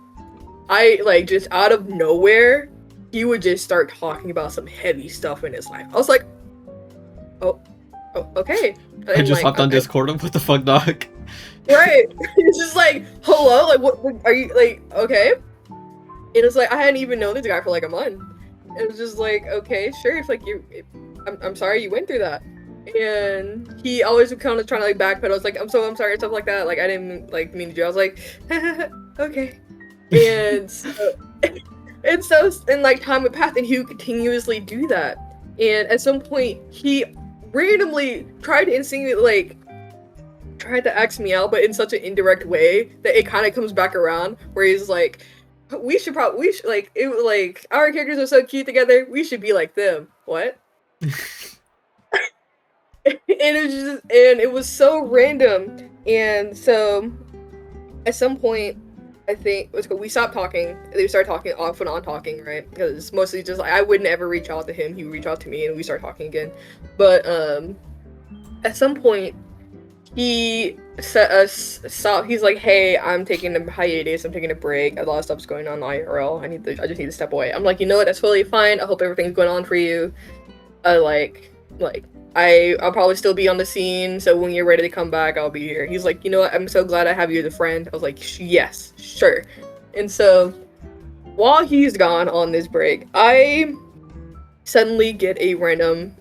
I like just out of nowhere, he would just start talking about some heavy stuff in his life. I was like, oh okay. And I just hopped on Discord. What the fuck, dog? Right. It's just like, hello, like what are you like? Okay. And it's like I hadn't even known this guy for like a month. It was just like, okay, sure. If like I'm sorry you went through that. And he always would kind of trying to like backpedal. I was like, I'm sorry, stuff like that. Like I didn't like mean to do. I was like, okay. And and like time would pass, and he would continuously do that. And at some point, he randomly tried to insinuate tried to ask me out, but in such an indirect way that it kind of comes back around. Where he's like, we should our characters are so cute together. We should be like them. What? And it was so random. And so at some point, I think we stopped talking. They started talking off and on talking, right? Because mostly just like I would never reach out to him. He would reach out to me, and we start talking again. But at some point, he he's like, hey, I'm taking a hiatus, I'm taking a break, a lot of stuff's going on IRL, I just need to step away. I'm like, you know what, that's totally fine, I hope everything's going on for you. I'll probably still be on the scene, so when you're ready to come back, I'll be here. He's like, you know what, I'm so glad I have you as a friend. I was like, yes, sure. And so while he's gone on this break, I suddenly get a random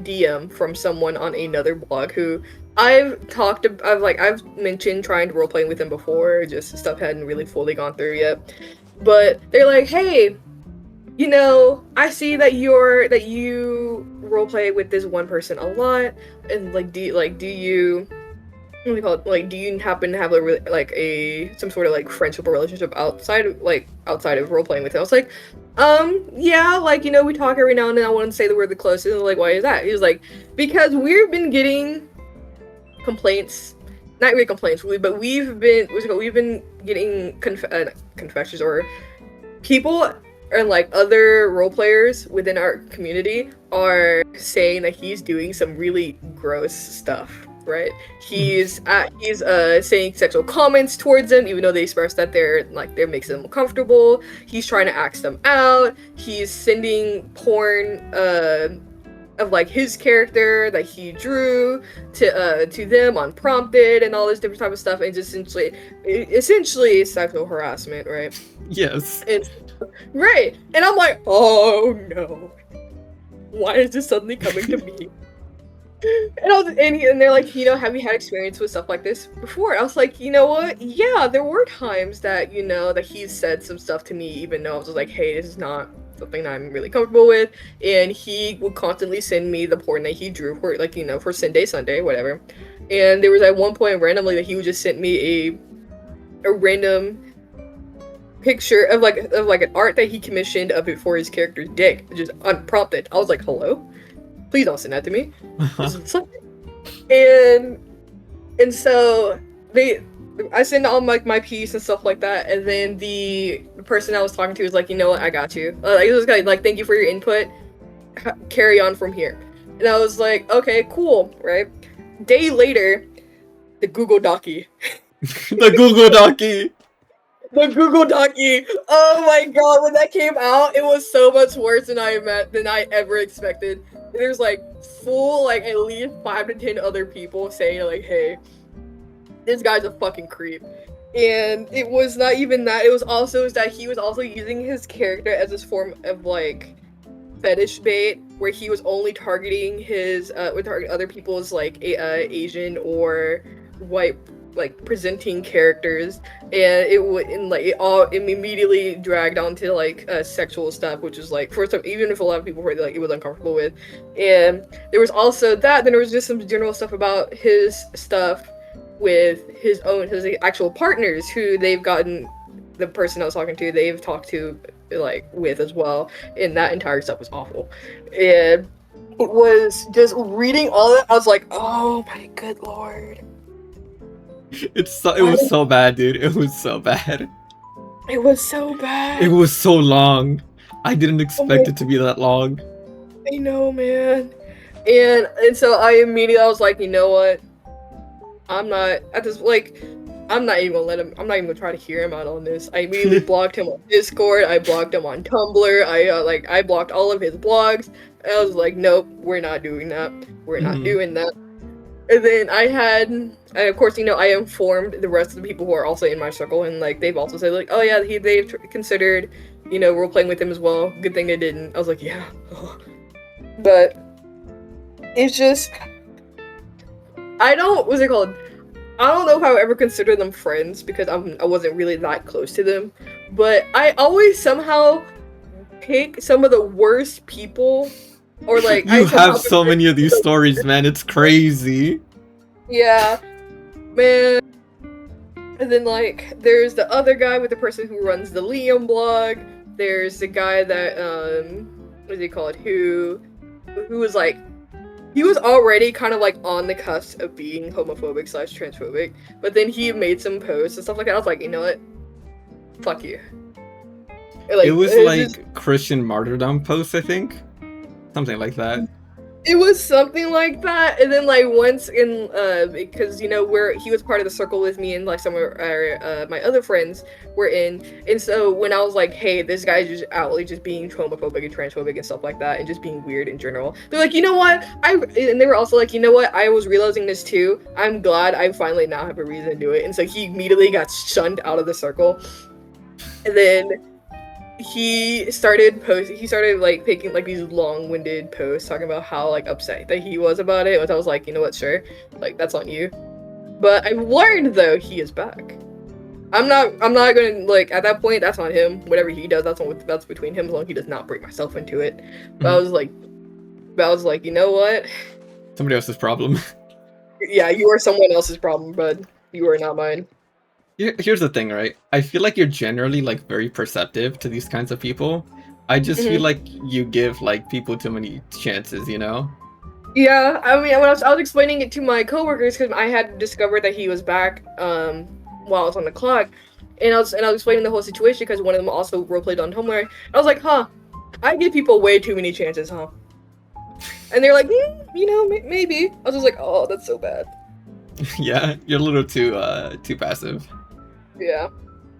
DM from someone on another blog who I've mentioned trying to roleplay with him before, just stuff hadn't really fully gone through yet. But they're like, hey, you know, I see that you roleplay with this one person a lot, and do you what do you call it? Like, do you happen to have some sort of like friendship or relationship outside of role playing with him? I was like, yeah, like, you know, we talk every now and then. I wouldn't say that we're the closest. And like, why is that? He was like, because we've been getting complaints, not really complaints, but we've been getting confessions, or people or like other role players within our community are saying that he's doing some really gross stuff. Right, he's saying sexual comments towards them, even though they express that they're makes them uncomfortable. He's trying to ask them out. He's sending porn of like his character that he drew to them unprompted, and all this different type of stuff, and just essentially sexual harassment, right? Yes. Right, and I'm like, oh no, why is this suddenly coming to me? And they're like, you know, have you had experience with stuff like this before? I was like, you know what? Yeah, there were times that, you know, that he's said some stuff to me, even though I was just like, hey, this is not something that I'm really comfortable with. And he would constantly send me the porn that he drew for, like, you know, for Sunday, whatever. And there was at one point randomly that he would just send me a random picture of like an art that he commissioned of it for his character's dick, just unprompted. I was like, hello? Please don't send that to me. And so I send all my piece and stuff like that, and then the person I was talking to was like, you know what, I got you. This guy, like, thank you for your input. Carry on from here. And I was like, okay, cool, right? Day later, the Google Docky. The Google Docky. The Google Docky. Oh my god, when that came out, it was so much worse than I ever expected. There's like full, like, at least 5 to 10 other people saying like, hey, this guy's a fucking creep. And it was not even that, it was that he was also using his character as this form of like fetish bait, where he was only targeting other people's like Asian or white like presenting characters, and it immediately dragged onto like sexual stuff, which is like, for some, even if a lot of people were like, it was uncomfortable with. And there was also that, then there was just some general stuff about his stuff with his actual partners, who they've gotten, the person I was talking to, they've talked to like with as well, and that entire stuff was awful. And it was just reading all that, I was like, oh my good lord. It was so bad, dude. It was so bad. It was so bad. It was so long. I didn't expect it to be that long. I know, man. And so I was like, you know what? I'm not even gonna let him. I'm not even gonna try to hear him out on this. I immediately blocked him on Discord. I blocked him on Tumblr. I blocked all of his blogs. And I was like, nope, we're not doing that. We're not doing that. And then of course, you know, I informed the rest of the people who are also in my circle, and like they've also said like, oh yeah, they've considered, you know, role playing with him as well. Good thing they didn't. I was like, yeah. But it's just, I don't know if I would ever consider them friends, because I wasn't really that close to them. But I always somehow pick some of the worst people. Or like, you have so many of these stories, man. It's crazy. Yeah, man. And then like, there's the other guy with the person who runs the Liam blog. There's the guy that what do you call it? Who was like, he was already kind of like on the cusp of being homophobic / transphobic, but then he made some posts and stuff like that. I was like, you know what? Fuck you. Like, it was like just Christian martyrdom posts, I think. Something like that. It was something like that, and then like once in because where he was part of the circle with me and like some of my other friends were in, and so when I was like, hey, this guy's just outly just being homophobic and transphobic and stuff like that, and just being weird in general, they're like, you know what, and they were also like, you know what, I was realizing this too. I'm glad I finally now have a reason to do it, and so he immediately got shunned out of the circle, and then he started like taking like these long-winded posts talking about how like upset that he was about it, which I was like, you know what, sure, like that's on you. But I've learned though he is back. I'm not gonna like at that point, that's on him. Whatever he does, that's between him, as long as he does not bring myself into it. But I was like, you know what? Somebody else's problem. Yeah, you are someone else's problem, bud. You are not mine. Here's the thing, right? I feel like you're generally like very perceptive to these kinds of people. I just feel like you give like people too many chances, you know? Yeah, I mean, when I was explaining it to my coworkers, because I had discovered that he was back while I was on the clock, and I was explaining the whole situation because one of them also roleplayed on Homework. I was like, huh, I give people way too many chances, huh? And they're like, maybe. I was just like, oh, that's so bad. Yeah, you're a little too passive. Yeah.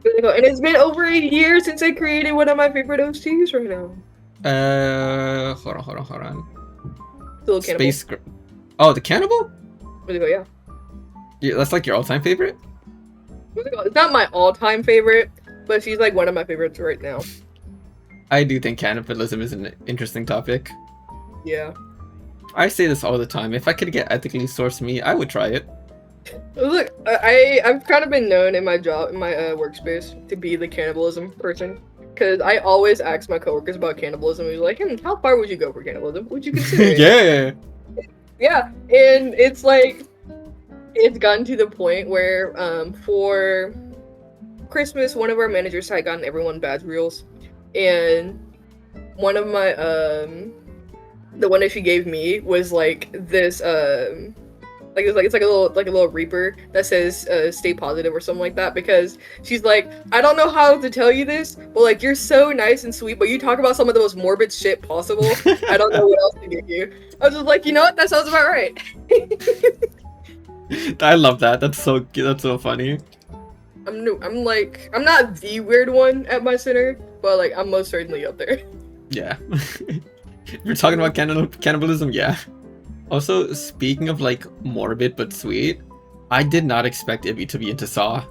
And it's been over 8 years since I created one of my favorite OSTs right now. Hold on. Still Cannibal. Space. Oh, the Cannibal? Where'd it go? Yeah. Yeah, that's like your all-time favorite? Where'd it go? It's not my all-time favorite, but she's like one of my favorites right now. I do think cannibalism is an interesting topic. Yeah. I say this all the time. If I could get ethically sourced meat, I would try it. Look, I've kind of been known in my job, in my workspace, to be the cannibalism person. Because I always ask my coworkers about cannibalism. He's like, how far would you go for cannibalism? Would you consider it? Yeah. Yeah, and it's like, it's gotten to the point where, for Christmas, one of our managers had gotten everyone badge reels. And one of my, the one that she gave me was like this, it's like a little reaper that says stay positive or something like that, because she's like, I don't know how to tell you this, but like you're so nice and sweet, but you talk about some of the most morbid shit possible. I don't know what else to give you. I was just like, you know what, that sounds about right. I love that. That's so funny. I'm I'm not the weird one at my center, but like I'm most certainly up there. Yeah. You're talking about cannibalism, yeah. Also, speaking of like morbid but sweet, I did not expect Ibby to be into Saw.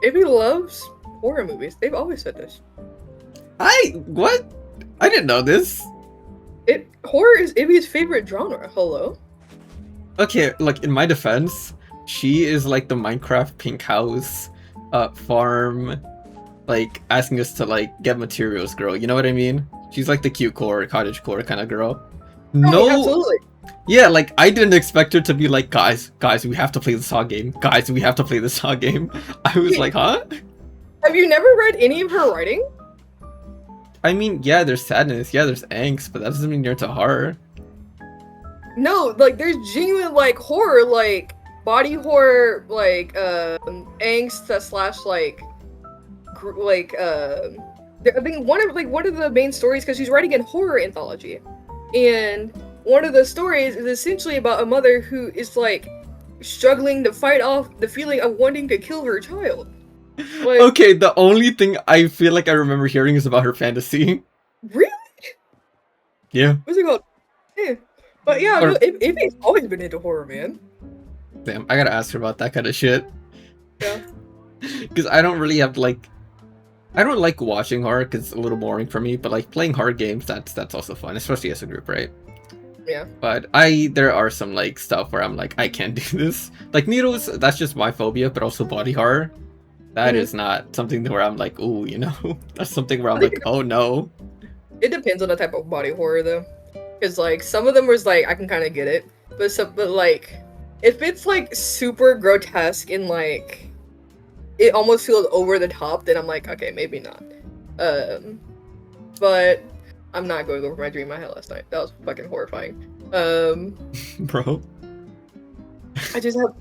Ibby loves horror movies. They've always said this. What? I didn't know this. Horror is Ibby's favorite genre. Hello? Okay, like in my defense, she is like the Minecraft pink house farm, like asking us to like get materials girl, you know what I mean? She's like the cute core, cottage core kind of girl. No, absolutely. Yeah, like I didn't expect her to be like, guys, we have to play the Saw game. Guys, we have to play the Saw game. I was like, huh? Have you never read any of her writing? I mean, yeah, there's sadness, yeah, there's angst, but that doesn't mean you're into horror. No, like there's genuine like horror, like body horror, like angst slash like I think one of the main stories, because she's writing a horror anthology, and one of the stories is essentially about a mother who is like struggling to fight off the feeling of wanting to kill her child. Like, okay, the only thing I feel like I remember hearing is about her fantasy. Really? Yeah. What's it called? Yeah. But yeah, Ibby's always been into horror, man. Damn, I gotta ask her about that kind of shit. Yeah. Because I don't really have like, I don't like watching horror because it's a little boring for me, but like playing horror games, that's also fun, especially as a group, right? Yeah. But there are some like stuff where I'm like, I can't do this. Like needles, that's just my phobia, but also body horror. That is not something where I'm like, ooh, you know? That's something where I'm like, oh no. It depends on the type of body horror though. Because like some of them was like, I can kind of get it. But like, if it's like super grotesque and like, it almost feels over the top, then I'm like, okay, maybe not. But I'm not going over my dream I had last night. That was fucking horrifying. Bro. I just have...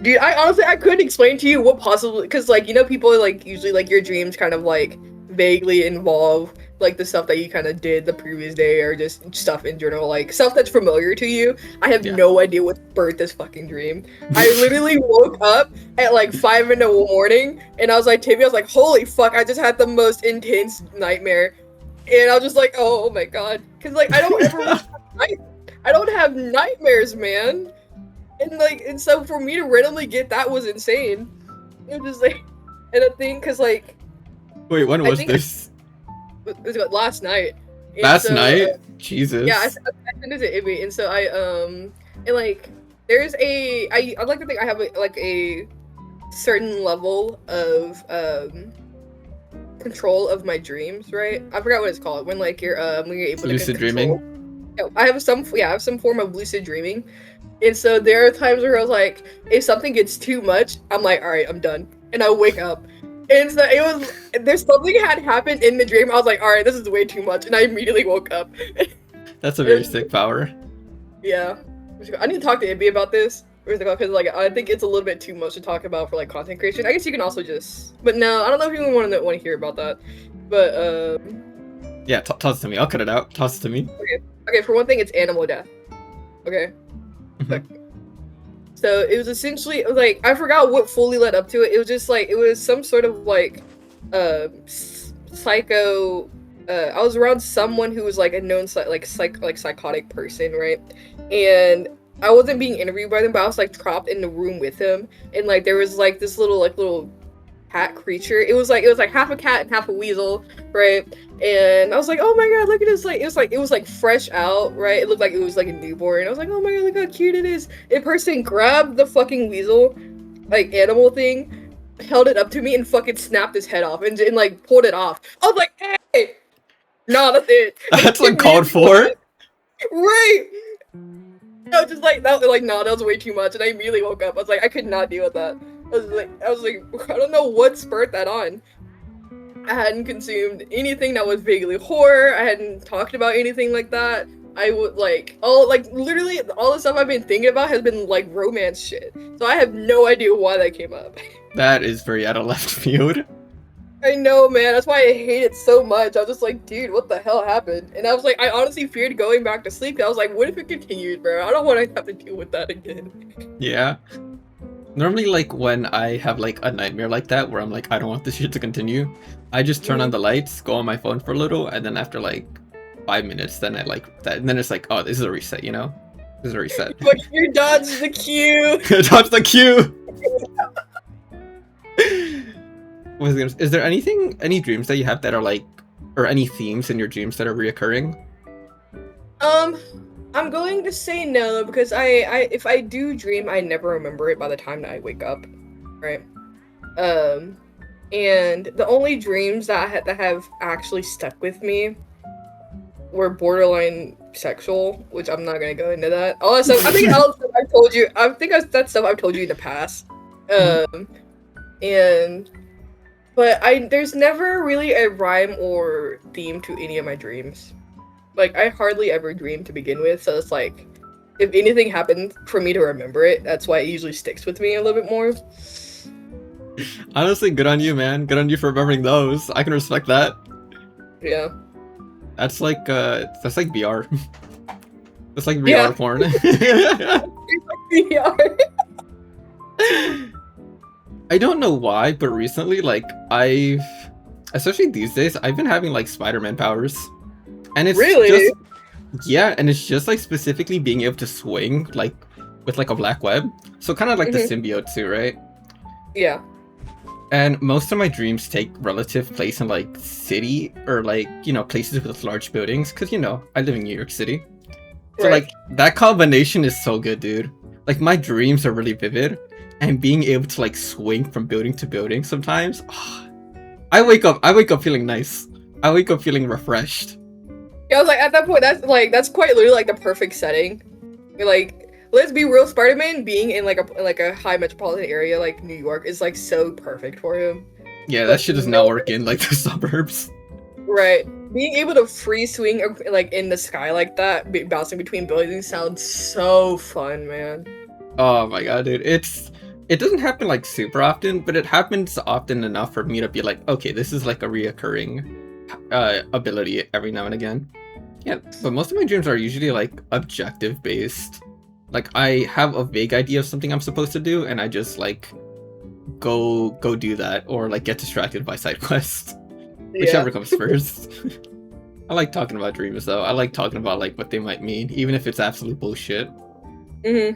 Dude, I couldn't explain to you what possibly... Because, like, you know, people, like, usually, like, your dreams kind of, like, vaguely involve, like the stuff that you kind of did the previous day, or just stuff in general, like stuff that's familiar to you. I have no idea what birthed this fucking dream. I literally woke up at like 5 in the morning, and I was like, Tibby, I was like, holy fuck, I just had the most intense nightmare, and I was just like, oh my god, because like I don't have nightmares, man, and so for me to randomly get that was insane. It was just like, and I think because like, wait, when was this? It was last night. Last night? Jesus. Yeah, I sent it to Ibby, and so and like, there's I like to think I have a certain level of control of my dreams, right? I forgot what it's called when like you're able to lucid dreaming. Yeah, I have some form of lucid dreaming, and so there are times where I was like, if something gets too much, I'm like, all right, I'm done, and I wake up. And so there's something had happened in the dream. I was like, all right, this is way too much. And I immediately woke up. That's a very sick power. Yeah. I need to talk to Ibby about this. Because like, I think it's a little bit too much to talk about for like content creation. I guess you can also but no, I don't know if you want to hear about that. But, yeah, toss it to me. I'll cut it out. Toss it to me. Okay, for one thing, it's animal death. Okay? Mm-hmm. So it was essentially like, I forgot what fully led up to it. It was just like, it was some sort of like psycho. I was around someone who was like a known psychotic person, right? And I wasn't being interviewed by them, but I was like trapped in the room with him, and like there was like this little cat creature. It was like half a cat and half a weasel, right? And I was like, oh my god, look at this! It was like fresh out, right? It looked like it was like a newborn. I was like, oh my god, look how cute it is. A person grabbed the fucking weasel, like animal thing, held it up to me, and fucking snapped his head off and like pulled it off. I was like, hey, nah, that's it. That's like called for. Right. I was just like that. Like, nah, that was way too much, and I immediately woke up. I was like, I could not deal with that. I was like, I don't know what spurred that on. I hadn't consumed anything that was vaguely horror. I hadn't talked about anything like that. I would literally all the stuff I've been thinking about has been like romance shit. So I have no idea why that came up. That is very out of left field. I know, man. That's why I hate it so much. I was just like, dude, what the hell happened? And I was like, I honestly feared going back to sleep. I was like, what if it continued, bro? I don't want to have to deal with that again. Yeah. Normally, like, when I have, like, a nightmare like that, where I'm like, I don't want this shit to continue, I just turn on the lights, go on my phone for a little, and then after, like, 5 minutes, then I like that, and then it's like, oh, this is a reset, you know? This is a reset. But you dodged the cue! Dodge the cue! Is there any dreams that you have that are, like, or any themes in your dreams that are reoccurring? I'm going to say no, because if I do dream, I never remember it by the time that I wake up, right? And the only dreams that have actually stuck with me were borderline sexual, which I'm not gonna go into that. All that stuff, I think I've told you. I think that's stuff I've told you in the past. But there's never really a rhyme or theme to any of my dreams. Like, I hardly ever dream to begin with, so it's like, if anything happened for me to remember it, that's why it usually sticks with me a little bit more. Honestly, good on you, man. Good on you for remembering those. I can respect that. Yeah. That's like VR. That's like VR porn. VR. I don't know why, but recently, like, especially these days, I've been having, like, Spider-Man powers. And it's really? And it's just, like, specifically being able to swing, like, with, like, a black web. So kind of like the symbiote too, right? Yeah. And most of my dreams take relative place in, like, city or, like, you know, places with large buildings. Because, you know, I live in New York City. So, like, that combination is so good, dude. Like, my dreams are really vivid. And being able to, like, swing from building to building sometimes. I wake up feeling nice. I wake up feeling refreshed. Yeah, I was like, at that point, that's quite literally, like, the perfect setting. Like, let's be real, Spider-Man being in, like, a high metropolitan area like New York is, like, so perfect for him. Yeah, that shit does not work in, like, the suburbs. Right. Being able to free swing, like, in the sky like that, bouncing between buildings sounds so fun, man. Oh my god, dude. It doesn't happen, like, super often, but it happens often enough for me to be like, okay, this is, like, a reoccurring ability every now and again. Yeah, but most of my dreams are usually like objective based. Like I have a vague idea of something I'm supposed to do, and I just like go do that, or like get distracted by side quests, whichever comes first. I like talking about dreams though. I like talking about like what they might mean, even if it's absolute bullshit. I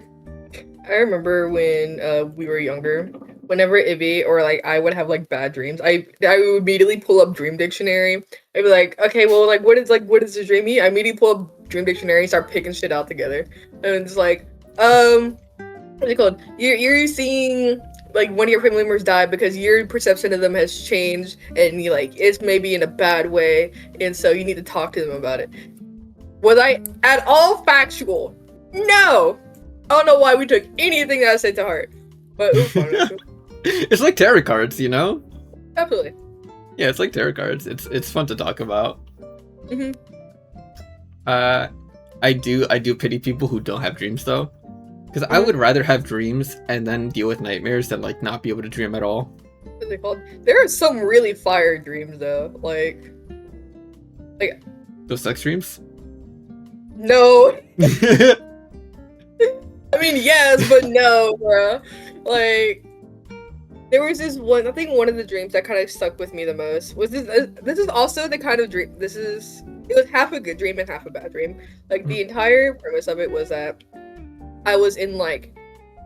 remember when we were younger, whenever Ibby or like I would have like bad dreams, I would immediately pull up Dream Dictionary. I'd be like, okay, well, like what is this dream mean? I immediately pull up Dream Dictionary and start picking shit out together. And it's like, what's it called? You're seeing like one of your family members die because your perception of them has changed, and you like it's maybe in a bad way, and so you need to talk to them about it. Was I at all factual? No. I don't know why we took anything that I said to heart, but it was fun. It's like tarot cards, you know? Absolutely. Yeah, it's like tarot cards. It's fun to talk about. I do pity people who don't have dreams though, because I would rather have dreams and then deal with nightmares than like not be able to dream at all. What's it called? There are some really fire dreams though, like those sex dreams. No. I mean, yes, but no, bro. Like, there was this one. I think one of the dreams that kind of stuck with me the most was this. This is also the kind of dream. It was half a good dream and half a bad dream. Like the entire premise of it was that I was in like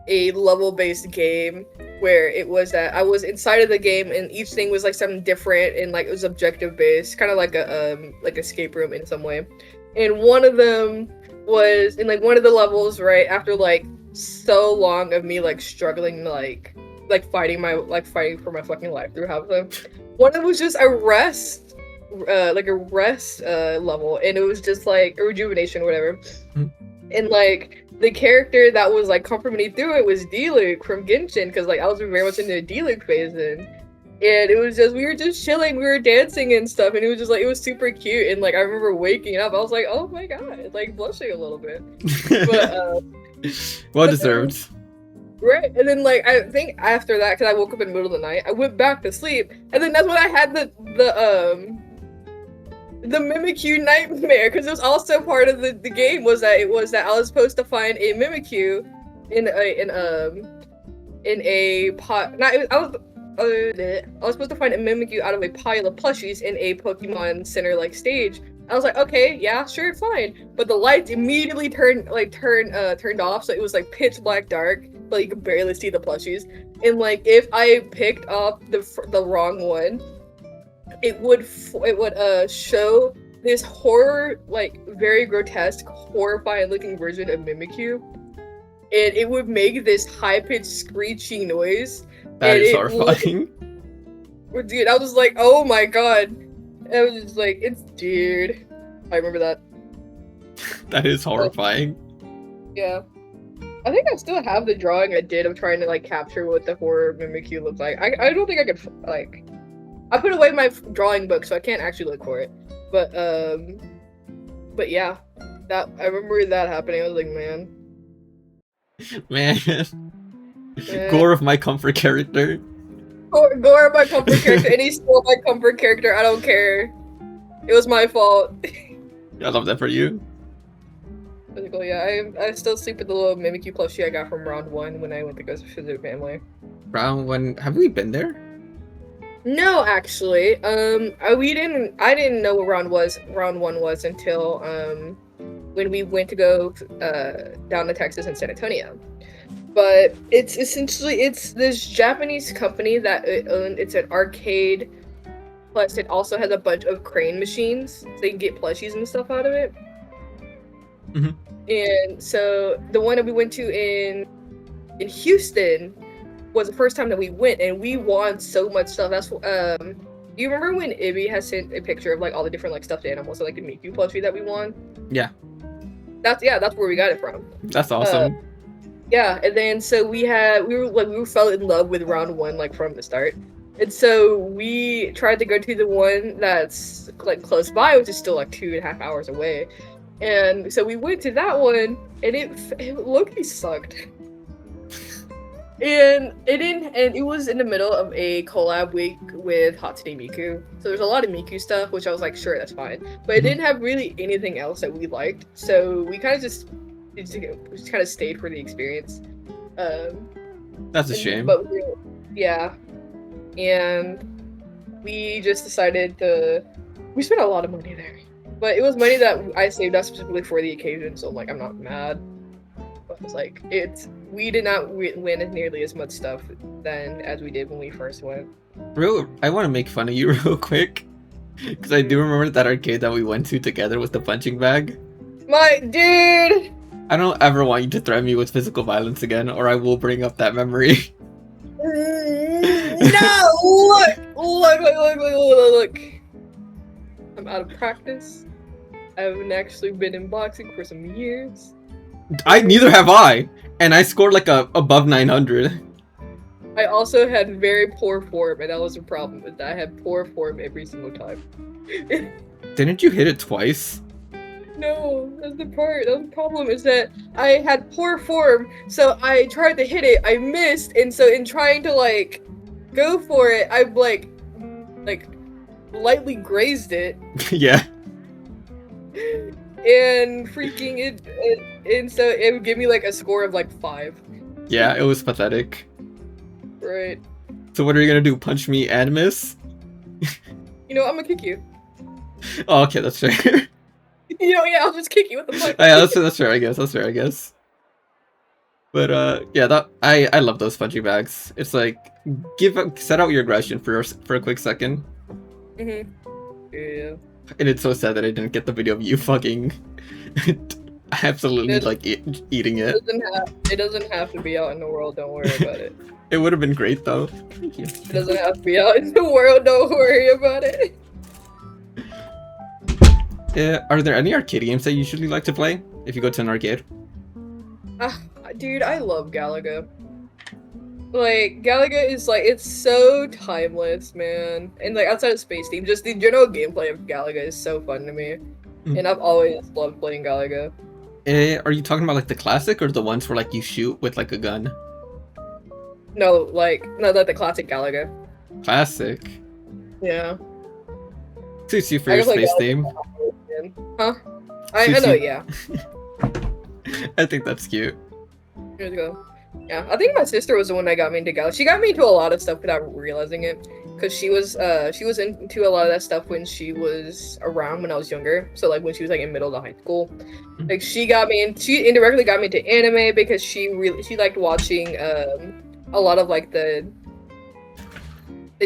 a level-based game where it was that I was inside of the game and each thing was like something different and like it was objective-based, kind of like a like escape room in some way. And one of them was in like one of the levels, right after like so long of me like struggling like fighting for my fucking life through half of them. One of them was just a rest level, and it was just like a rejuvenation or whatever. And like the character that was like comforting me through it was D-Luke from Genshin, because like I was very much into the D-Luke phase then. And it was just, we were just chilling, we were dancing and stuff, and it was just like, it was super cute, and like, I remember waking up, I was like, oh my god, like, blushing a little bit. But, well deserved. Right, and then like, I think after that, because I woke up in the middle of the night, I went back to sleep, and then that's when I had the Mimikyu nightmare, because it was also part of the game, was that I was supposed to find a Mimikyu in a pot, I was supposed to find a Mimikyu out of a pile of plushies in a Pokemon Center like stage. I was like, okay, yeah, sure, fine. But the lights immediately turned off, so it was like pitch black dark, but you could barely see the plushies. And like, if I picked up the wrong one, it would show this horror, like very grotesque, horrifying looking version of Mimikyu, and it would make this high pitched screeching noise. That is horrifying. Dude, I was like, oh my god. I was just like, it's dude. I remember that. That is horrifying. Yeah. I think I still have the drawing I did of trying to like capture what the horror Mimikyu looks like. I don't think I could like, I put away my drawing book, so I can't actually look for it. But yeah, that I remember that happening. I was like, man. Gore of my comfort character. Gore of my comfort character, and he's still my comfort character. I don't care. It was my fault. I love that for you. Yeah, I still sleep with the little Mimikyu plushie I got from round 1 when I went to go visit family. Round 1? Have we been there? No, actually. I didn't know what round 1 was until when we went to go down to Texas and San Antonio. But it's this Japanese company that it's an arcade, plus it also has a bunch of crane machines, so you can get plushies and stuff out of it. And so the one that we went to in Houston was the first time that we went, and we won so much stuff. That's do you remember when Ibby has sent a picture of like all the different like stuffed animals, so like the Miku plushie that we won? Yeah. That's where we got it from. That's awesome. Yeah, and then so we fell in love with round 1 like from the start, and so we tried to go to the one that's like close by, which is still like 2.5 hours away, and so we went to that one, and it low-key sucked. And it was in the middle of a collab week with Hatsune Miku. So there's a lot of Miku stuff, which I was like, sure, that's fine. But it didn't have really anything else that we liked. So we kind of just kind of stayed for the experience. That's a shame. But yeah. And we just decided we spent a lot of money there. But it was money that I saved up specifically for the occasion, so like I'm not mad. But it's like we did not win nearly as much stuff then as we did when we first went. I want to make fun of you real quick, because I do remember that arcade that we went to together with the punching bag. My dude! I don't ever want you to threaten me with physical violence again, or I will bring up that memory. No! Look! I'm out of practice. I haven't actually been in boxing for some years. Neither have I, and I scored like above 900. I also had very poor form, and that was a problem. With that. I had poor form every single time. Didn't you hit it twice? No, that's the part. That's the problem is that I had poor form, so I tried to hit it, I missed, and so in trying to like go for it, I like lightly grazed it. Yeah. And freaking it, and so it would give me like a score of like 5. Yeah, it was pathetic. Right. So what are you gonna do? Punch me and miss? You know, I'm gonna kick you. Oh, okay, that's fair. You know, yeah, I'll just kick you. What the fuck? Yeah, that's fair. I guess that's fair. I guess. But yeah, I love those punching bags. It's like set out your aggression for a quick second. Mhm. Yeah. And it's so sad that I didn't get the video of you fucking absolutely like eating it. It doesn't have to be out in the world. Don't worry about it. It would have been great though. Thank you. It doesn't have to be out in the world. Don't worry about it. Are there any arcade games that you usually like to play if you go to an arcade? Dude, I love Galaga. Like, Galaga is like, it's so timeless, man. And like, outside of Space Team, just the general gameplay of Galaga is so fun to me. And I've always loved playing Galaga. Are you talking about like the classic or the ones where like you shoot with like a gun? No, like the classic Galaga. Classic? Yeah. Suits you for your Space Team. Huh? I know, yeah. I think that's cute. Years ago. Yeah, I think my sister was the one that got me into Galaga. She got me into a lot of stuff without realizing it, because she was into a lot of that stuff when she was around when I was younger. So like when she was like in middle to high school, like she indirectly got me into anime because she liked watching a lot of like the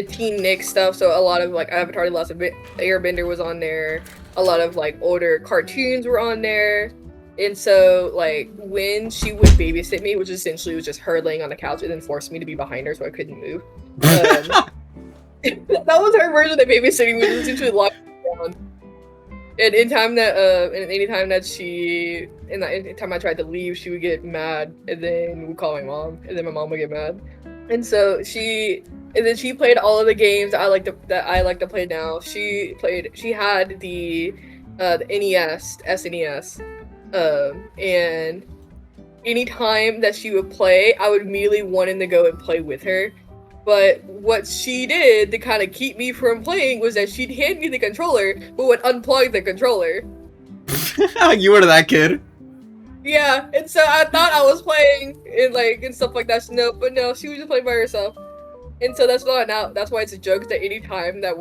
Teen Nick stuff. So a lot of like Avatar: The Last Airbender was on there. A lot of like older cartoons were on there. And so, like, when she would babysit me, which essentially was just her laying on the couch and then forced me to be behind her so I couldn't move. That was her version of babysitting, which was essentially locked down. And anytime I tried to leave, she would get mad, and then we'd call my mom, and then my mom would get mad. And so she played all of the games that I like to play now. She had the NES, SNES. And anytime that she would play, I would immediately want him to go and play with her. But what she did to kind of keep me from playing was that she'd hand me the controller, but would unplug the controller. You were that kid. Yeah, and so I thought I was playing and stuff like that. But no, she was just playing by herself. And so that's why it's a joke that anytime that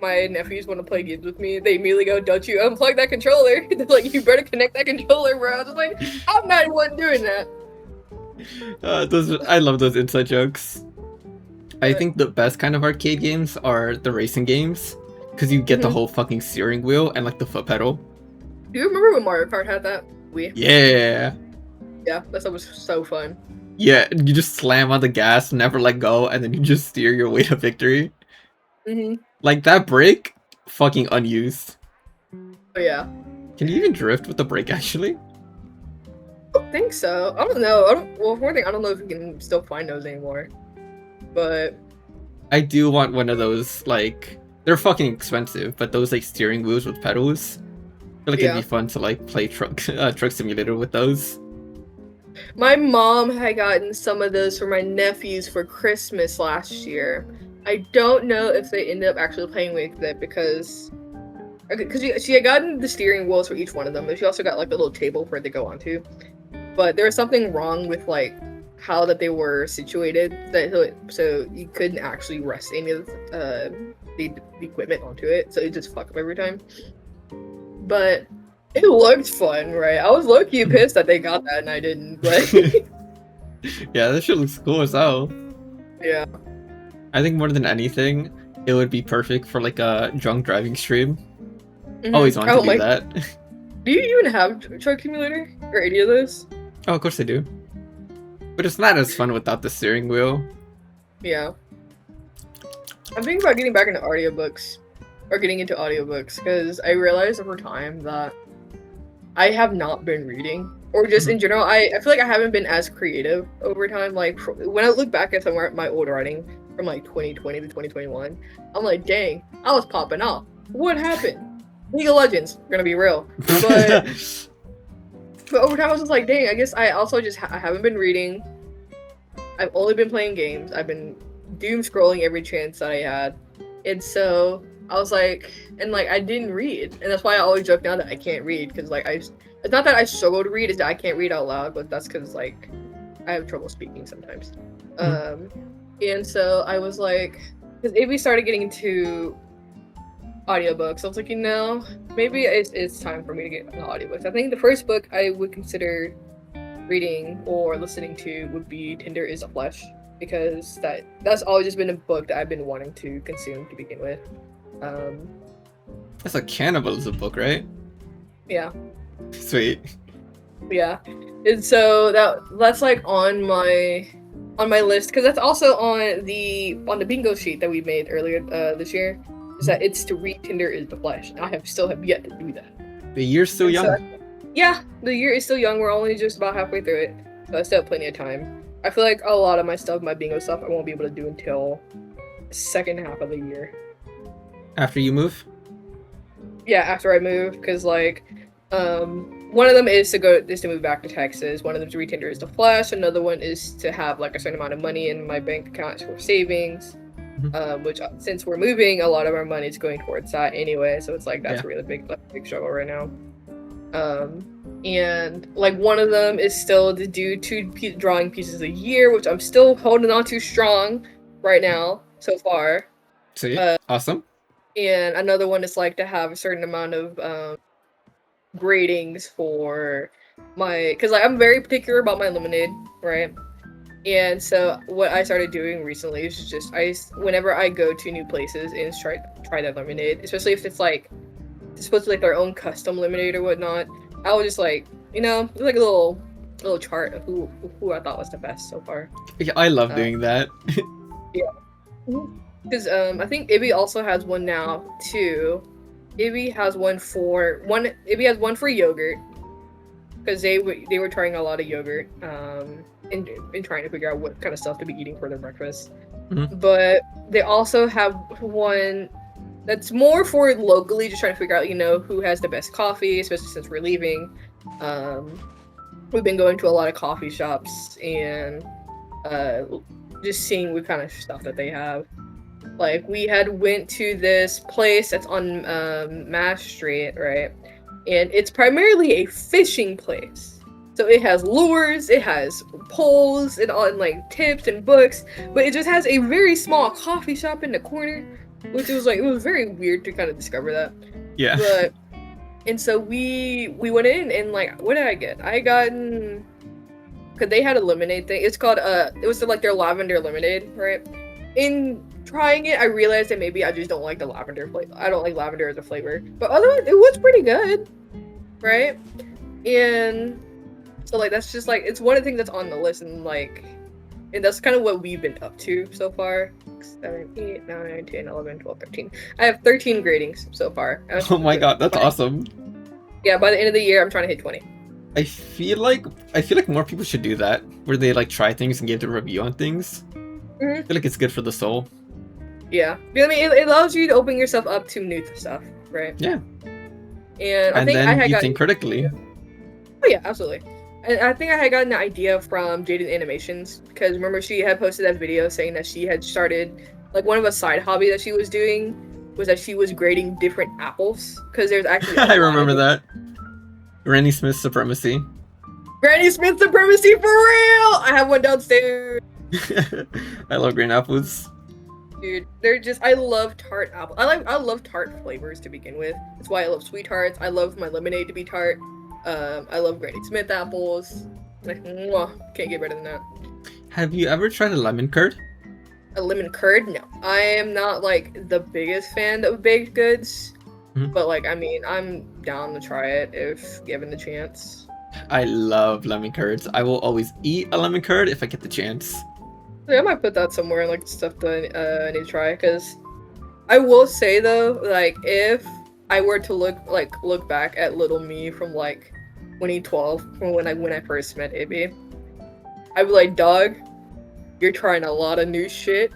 my nephews want to play games with me, they immediately go, "Don't you unplug that controller?" They're like, "You better connect that controller, bro." I was like, I'm not even doing that. I love those inside jokes. I think the best kind of arcade games are the racing games, because you get the whole fucking steering wheel and like the foot pedal. Do you remember when Mario Kart had that? Yeah, that stuff was so fun. Yeah, you just slam on the gas, never let go, and then you just steer your way to victory. Like that brake, fucking unused. Oh yeah. Can you even drift with the brake actually? I don't think so. I don't know. Well, for one thing, I don't know if you can still find those anymore. But I do want one of those, like, they're fucking expensive, but those like steering wheels with pedals. I feel like it'd be fun to like play truck simulator with those. My mom had gotten some of those for my nephews for Christmas last year. I don't know if they ended up actually playing with it because she had gotten the steering wheels for each one of them, but she also got like a little table for it to go onto. But there was something wrong with like how that they were situated, so you couldn't actually rest any of the equipment onto it, so it just fucked up every time. But it looked fun, right? I was low-key pissed that they got that and I didn't, but Yeah, that shit looks cool as hell. yeah. I think more than anything, it would be perfect for like a drunk driving stream. Mhm. Always wanted to do that. Do you even have Truck Simulator or any of those? Oh, of course I do. But it's not as fun without the steering wheel. Yeah. I'm thinking about getting back into audiobooks. Or getting into audiobooks, because I realized over time that I have not been reading. Or just in general, I feel like I haven't been as creative over time. Like, when I look back at some of my old writing from like 2020 to 2021, I'm like, dang, I was popping off. What happened? League of Legends, we're gonna be real. But over time, I was just like, dang, I guess I also just I haven't been reading. I've only been playing games. I've been doom scrolling every chance that I had. And so I was like, and like I didn't read. And that's why I always joke now that I can't read, because like it's not that I struggle to read, it's that I can't read out loud, but that's because like I have trouble speaking sometimes. And so I was like, because Ivy started getting into audiobooks, I was like, you know, maybe it's time for me to get into audiobooks. I think the first book I would consider reading or listening to would be Tinder is a Flesh, because that's always just been a book that I've been wanting to consume to begin with. That's a cannibalism book, right? Yeah. Sweet. Yeah. And so that's like on my list, because that's also on the bingo sheet that we made earlier this year. Is that it's to read Tinder is the Flesh. I still have yet to do that. The year's still young. So, yeah, the year is still young. We're only just about halfway through it, so I still have plenty of time. I feel like a lot of my bingo stuff, I won't be able to do until the second half of the year. After you move? Yeah, after I move, because like, one of them is to move back to Texas. One of them to read Tinder is the Flesh. Another one is to have like a certain amount of money in my bank account for savings. Which since we're moving, a lot of our money is going towards that anyway. So it's like that's a really big struggle right now. And like one of them is still to do 2 drawing pieces a year, which I'm still holding on to strong right now so far. See, awesome. And another one is like to have a certain amount of gradings for because like I'm very particular about my lemonade, right? And so what I started doing recently is just whenever I go to new places and try that lemonade, especially if it's like it's supposed to be like their own custom lemonade or whatnot, I would just like, you know, like a little chart of who I thought was the best so far. Yeah, I love doing that. Yeah, because I think Ibby also has one now too. Ibby has one for yogurt, because they were trying a lot of yogurt and trying to figure out what kind of stuff to be eating for their breakfast. But they also have one that's more for locally, just trying to figure out, you know, who has the best coffee, especially since we're leaving. We've been going to a lot of coffee shops and just seeing what kind of stuff that they have. Like, we went to this place that's on Mass Street, right? And it's primarily a fishing place. So it has lures, it has poles, and all, and like tips and books, but it just has a very small coffee shop in the corner, which was like, it was very weird to kind of discover that. Yeah. But and so we went in and like, what did I get? I gotten, because they had a lemonade thing. It's called it was like their lavender lemonade, right? In trying it, I realized that maybe I just don't like the lavender flavor. I don't like lavender as a flavor, but otherwise it was pretty good, right? And so like that's just like, it's one of the things that's on the list, and like, and that's kind of what we've been up to so far. 7, 8, 9, 10, 11, 12, 13. I have 13 gradings so far. Oh my god, that's awesome. Yeah, by the end of the year, I'm trying to hit 20. I feel like more people should do that, where they like try things and give the review on things. I feel like it's good for the soul. Yeah, I mean, it allows you to open yourself up to new stuff, right? Yeah. And I think then I had you think critically. Oh yeah, absolutely. I think I had gotten the idea from Jaden Animations because remember she had posted that video saying that she had started like one of a side hobby that she was doing was that she was grading different apples because there's actually I remember that. Granny Smith supremacy. Granny Smith supremacy for real. I have one downstairs. I love green apples. Dude, they're just I love tart apple. I love tart flavors to begin with. That's why I love sweethearts. I love my lemonade to be tart. I love Granny Smith apples. Like, mwah, can't get better than that. Have you ever tried a lemon curd? A lemon curd? No. I am not like the biggest fan of baked goods. But like, I mean, I'm down to try it if given the chance. I love lemon curds. I will always eat a lemon curd if I get the chance. Yeah, I might put that somewhere in like the stuff that I need to try. Because I will say though, like if I were to look back at little me from like 2012, from when I first met Ibby, I'd be like, dog, you're trying a lot of new shit.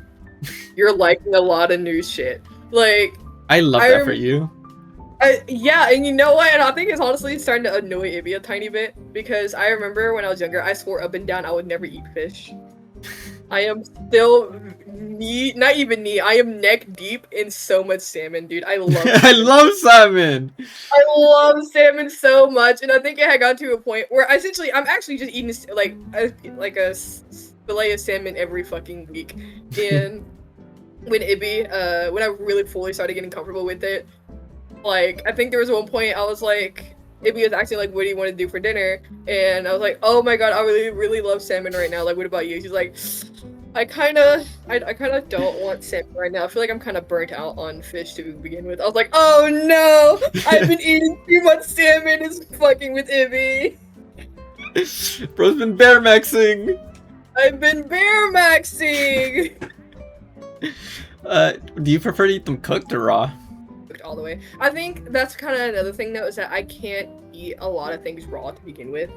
You're liking a lot of new shit. Like I love that for you. Yeah, and you know what? And I think it's honestly starting to annoy Ibby a tiny bit because I remember when I was younger, I swore up and down I would never eat fish. I am still not even knee. I am neck deep in so much salmon, dude. I love salmon. I love salmon. I love salmon so much, and I think it had gotten to a point where I'm actually just eating like a fillet of salmon every fucking week. And when Ibby, when I really fully started getting comfortable with it, like I think there was one point I was like, Ibby was acting like, what do you want to do for dinner? And I was like, oh my god, I really, really love salmon right now. Like, what about you? She's like, I kind of don't want salmon right now. I feel like I'm kind of burnt out on fish to begin with. I was like, oh no, I've been eating too much salmon. It's fucking with Ibby. Bro's been bear maxing. I've been bear maxing. Do you prefer to eat them cooked or raw? All the way. I think that's kind of another thing though, is that I can't eat a lot of things raw to begin with.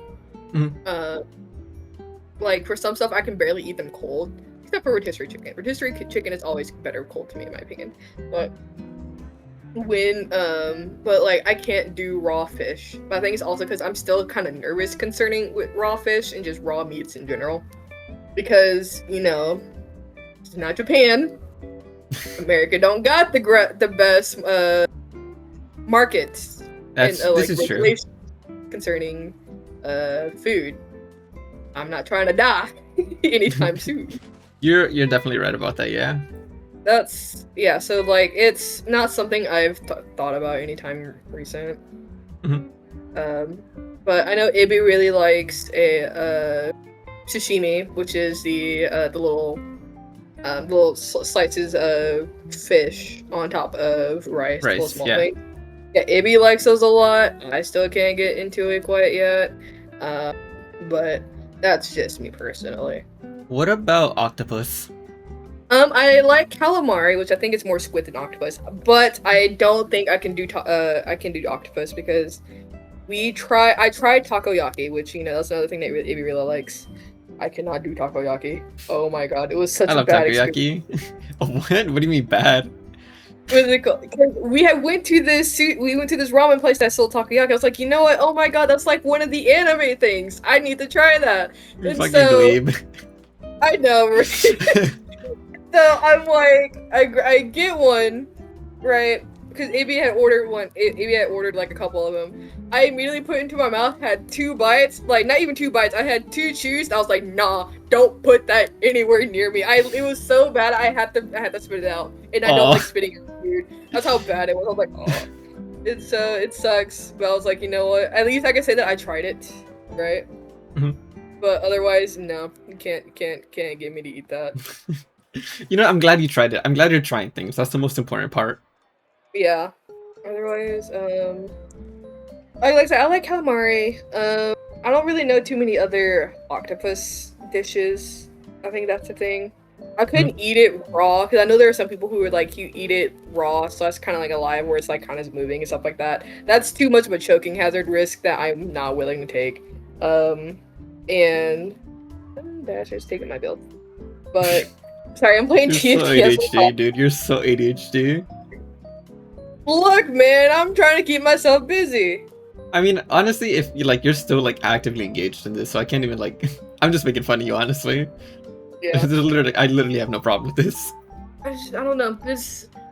Like for some stuff I can barely eat them cold, except for rotisserie chicken. Rotisserie chicken is always better cold to me in my opinion. But but like I can't do raw fish. But I think it's also because I'm still kind of nervous concerning with raw fish and just raw meats in general, because you know it's not Japan. America don't got the best markets this is true concerning food. I'm not trying to die anytime soon. You're definitely right about that, yeah. So like it's not something I've thought about anytime recent. But I know Ibby really likes a sashimi, which is the little slices of fish on top of rice. Yeah. Yeah, Ibby likes those a lot. I still can't get into it quite yet. But that's just me personally. What about octopus? I like calamari, which I think is more squid than octopus. But I don't think I can do octopus because I tried takoyaki, which you know that's another thing that Ibby really likes. I cannot do takoyaki. Oh my god, it was such a bad takoyaki. What? What do you mean bad? We went to this ramen place that sold takoyaki. I was like, you know what? Oh my god, that's like one of the anime things. I need to try that. You're fucking dweeb. I know, right? So I'm like, I get one, right? Because Ibby had ordered one. Ibby had ordered like a couple of them. I immediately put it into my mouth, had 2 bites. Like, not even 2 bites. I had 2 chews. I was like, nah, don't put that anywhere near me. It was so bad, I had to spit it out. And I don't like spitting out food. That's how bad it was. I was like, oh. It sucks. But I was like, you know what? At least I can say that I tried it, right? But otherwise, no. You can't get me to eat that. You know, I'm glad you tried it. I'm glad you're trying things. That's the most important part. Yeah. Otherwise, I like calamari. I don't really know too many other octopus dishes. I think that's the thing. I couldn't eat it raw because I know there are some people who are like, you eat it raw, so that's kind of like alive where it's like kind of moving and stuff like that. That's too much of a choking hazard risk that I'm not willing to take. And Dasher's taking my build. But sorry, I'm playing TFT. You're so ADHD, dude. You're so ADHD. Look, man, I'm trying to keep myself busy. I mean, honestly, if you like, you're still like actively engaged in this, so I can't even like. I'm just making fun of you, honestly. Yeah. I literally have no problem with this. I don't know.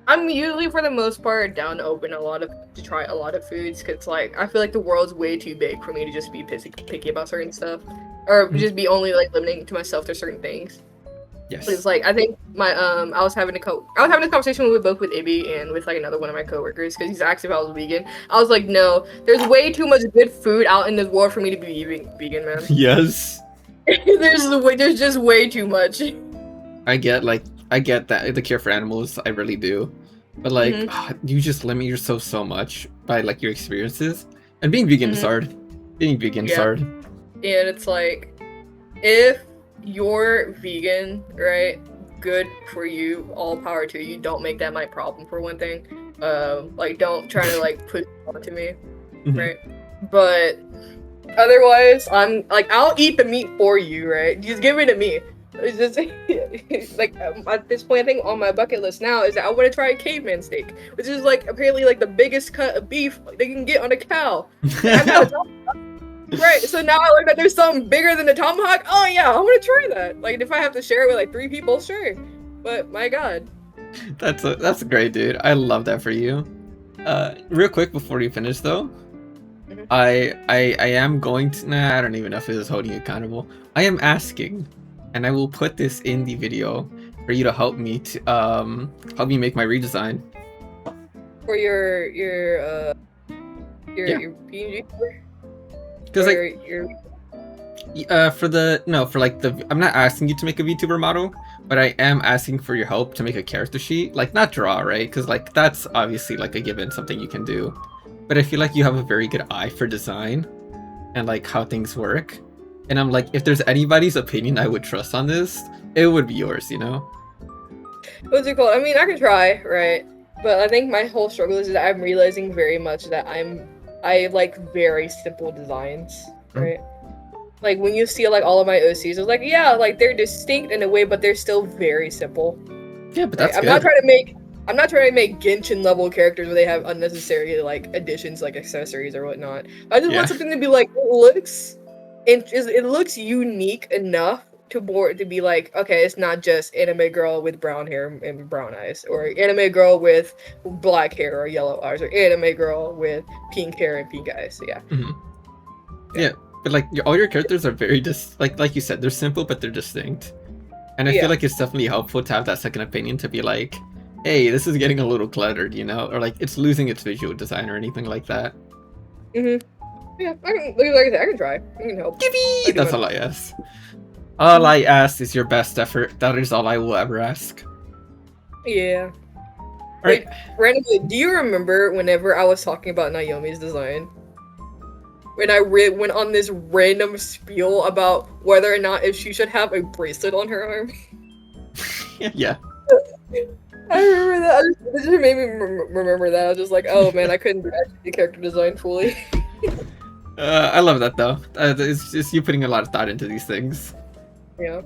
I'm usually for the most part down to open to try a lot of foods because like I feel like the world's way too big for me to just be picky about certain stuff or just be only like limiting to myself to certain things. Yes. It's like I think my I was having a conversation with both with Ibby and with like another one of my coworkers because he's asked if I was vegan. I was like, no, there's way too much good food out in this world for me to be vegan, man. Yes. There's just way too much. I get that the care for animals, I really do, but like you just limit yourself so much by like your experiences, and being vegan is hard. Being vegan is hard. And it's like, if you're vegan, right? Good for you. All power to you. Don't make that my problem for one thing. Like don't try to like put it onto me, right? But otherwise, I'm like I'll eat the meat for you, right? Just give it to me. It's just like at this point, I think on my bucket list now is that I want to try a caveman steak, which is like apparently like the biggest cut of beef they can get on a cow. Right, so now I learned that there's something bigger than the tomahawk. Oh yeah, I want to try that. Like if I have to share it with like 3 people, sure. But my God, that's great, dude. I love that for you. Real quick before you finish though, I am going to. Nah, I don't even know if it is holding you accountable. I am asking, and I will put this in the video for you to help me make my redesign. For your PNG. Because I'm not asking you to make a VTuber model, but I am asking for your help to make a character sheet. Like not draw, right? Because like that's obviously like a given, something you can do. But I feel like you have a very good eye for design and like how things work. And I'm like, if there's anybody's opinion I would trust on this, it would be yours, you know? What's it called? I mean, I can try, right? But I think my whole struggle is that I'm realizing very much that I like very simple designs, right? Like when you see like all of my OCs, it's like yeah, like they're distinct in a way, but they're still very simple. Yeah, but that's I'm not trying to make Genshin level characters where they have unnecessary like additions like accessories or whatnot. I just want something to be like it looks unique enough to be like, okay, it's not just anime girl with brown hair and brown eyes, or anime girl with black hair or yellow eyes, or anime girl with pink hair and pink eyes. So yeah. Yeah, but like all your characters are very like you said, they're simple but they're distinct, and I feel like it's definitely helpful to have that second opinion to be like, hey, this is getting a little cluttered, you know, or like it's losing its visual design or anything like that. Yeah, I can try. I can help. That's all I ask. All I ask is your best effort. That is all I will ever ask. Yeah. Right. Wait, randomly, do you remember whenever I was talking about Naomi's design? When I went on this random spiel about whether or not if she should have a bracelet on her arm? Yeah. I remember that. It just made me remember that. I was just like, oh man, I couldn't do the character design fully. I love that though. It's just you putting a lot of thought into these things. Yeah.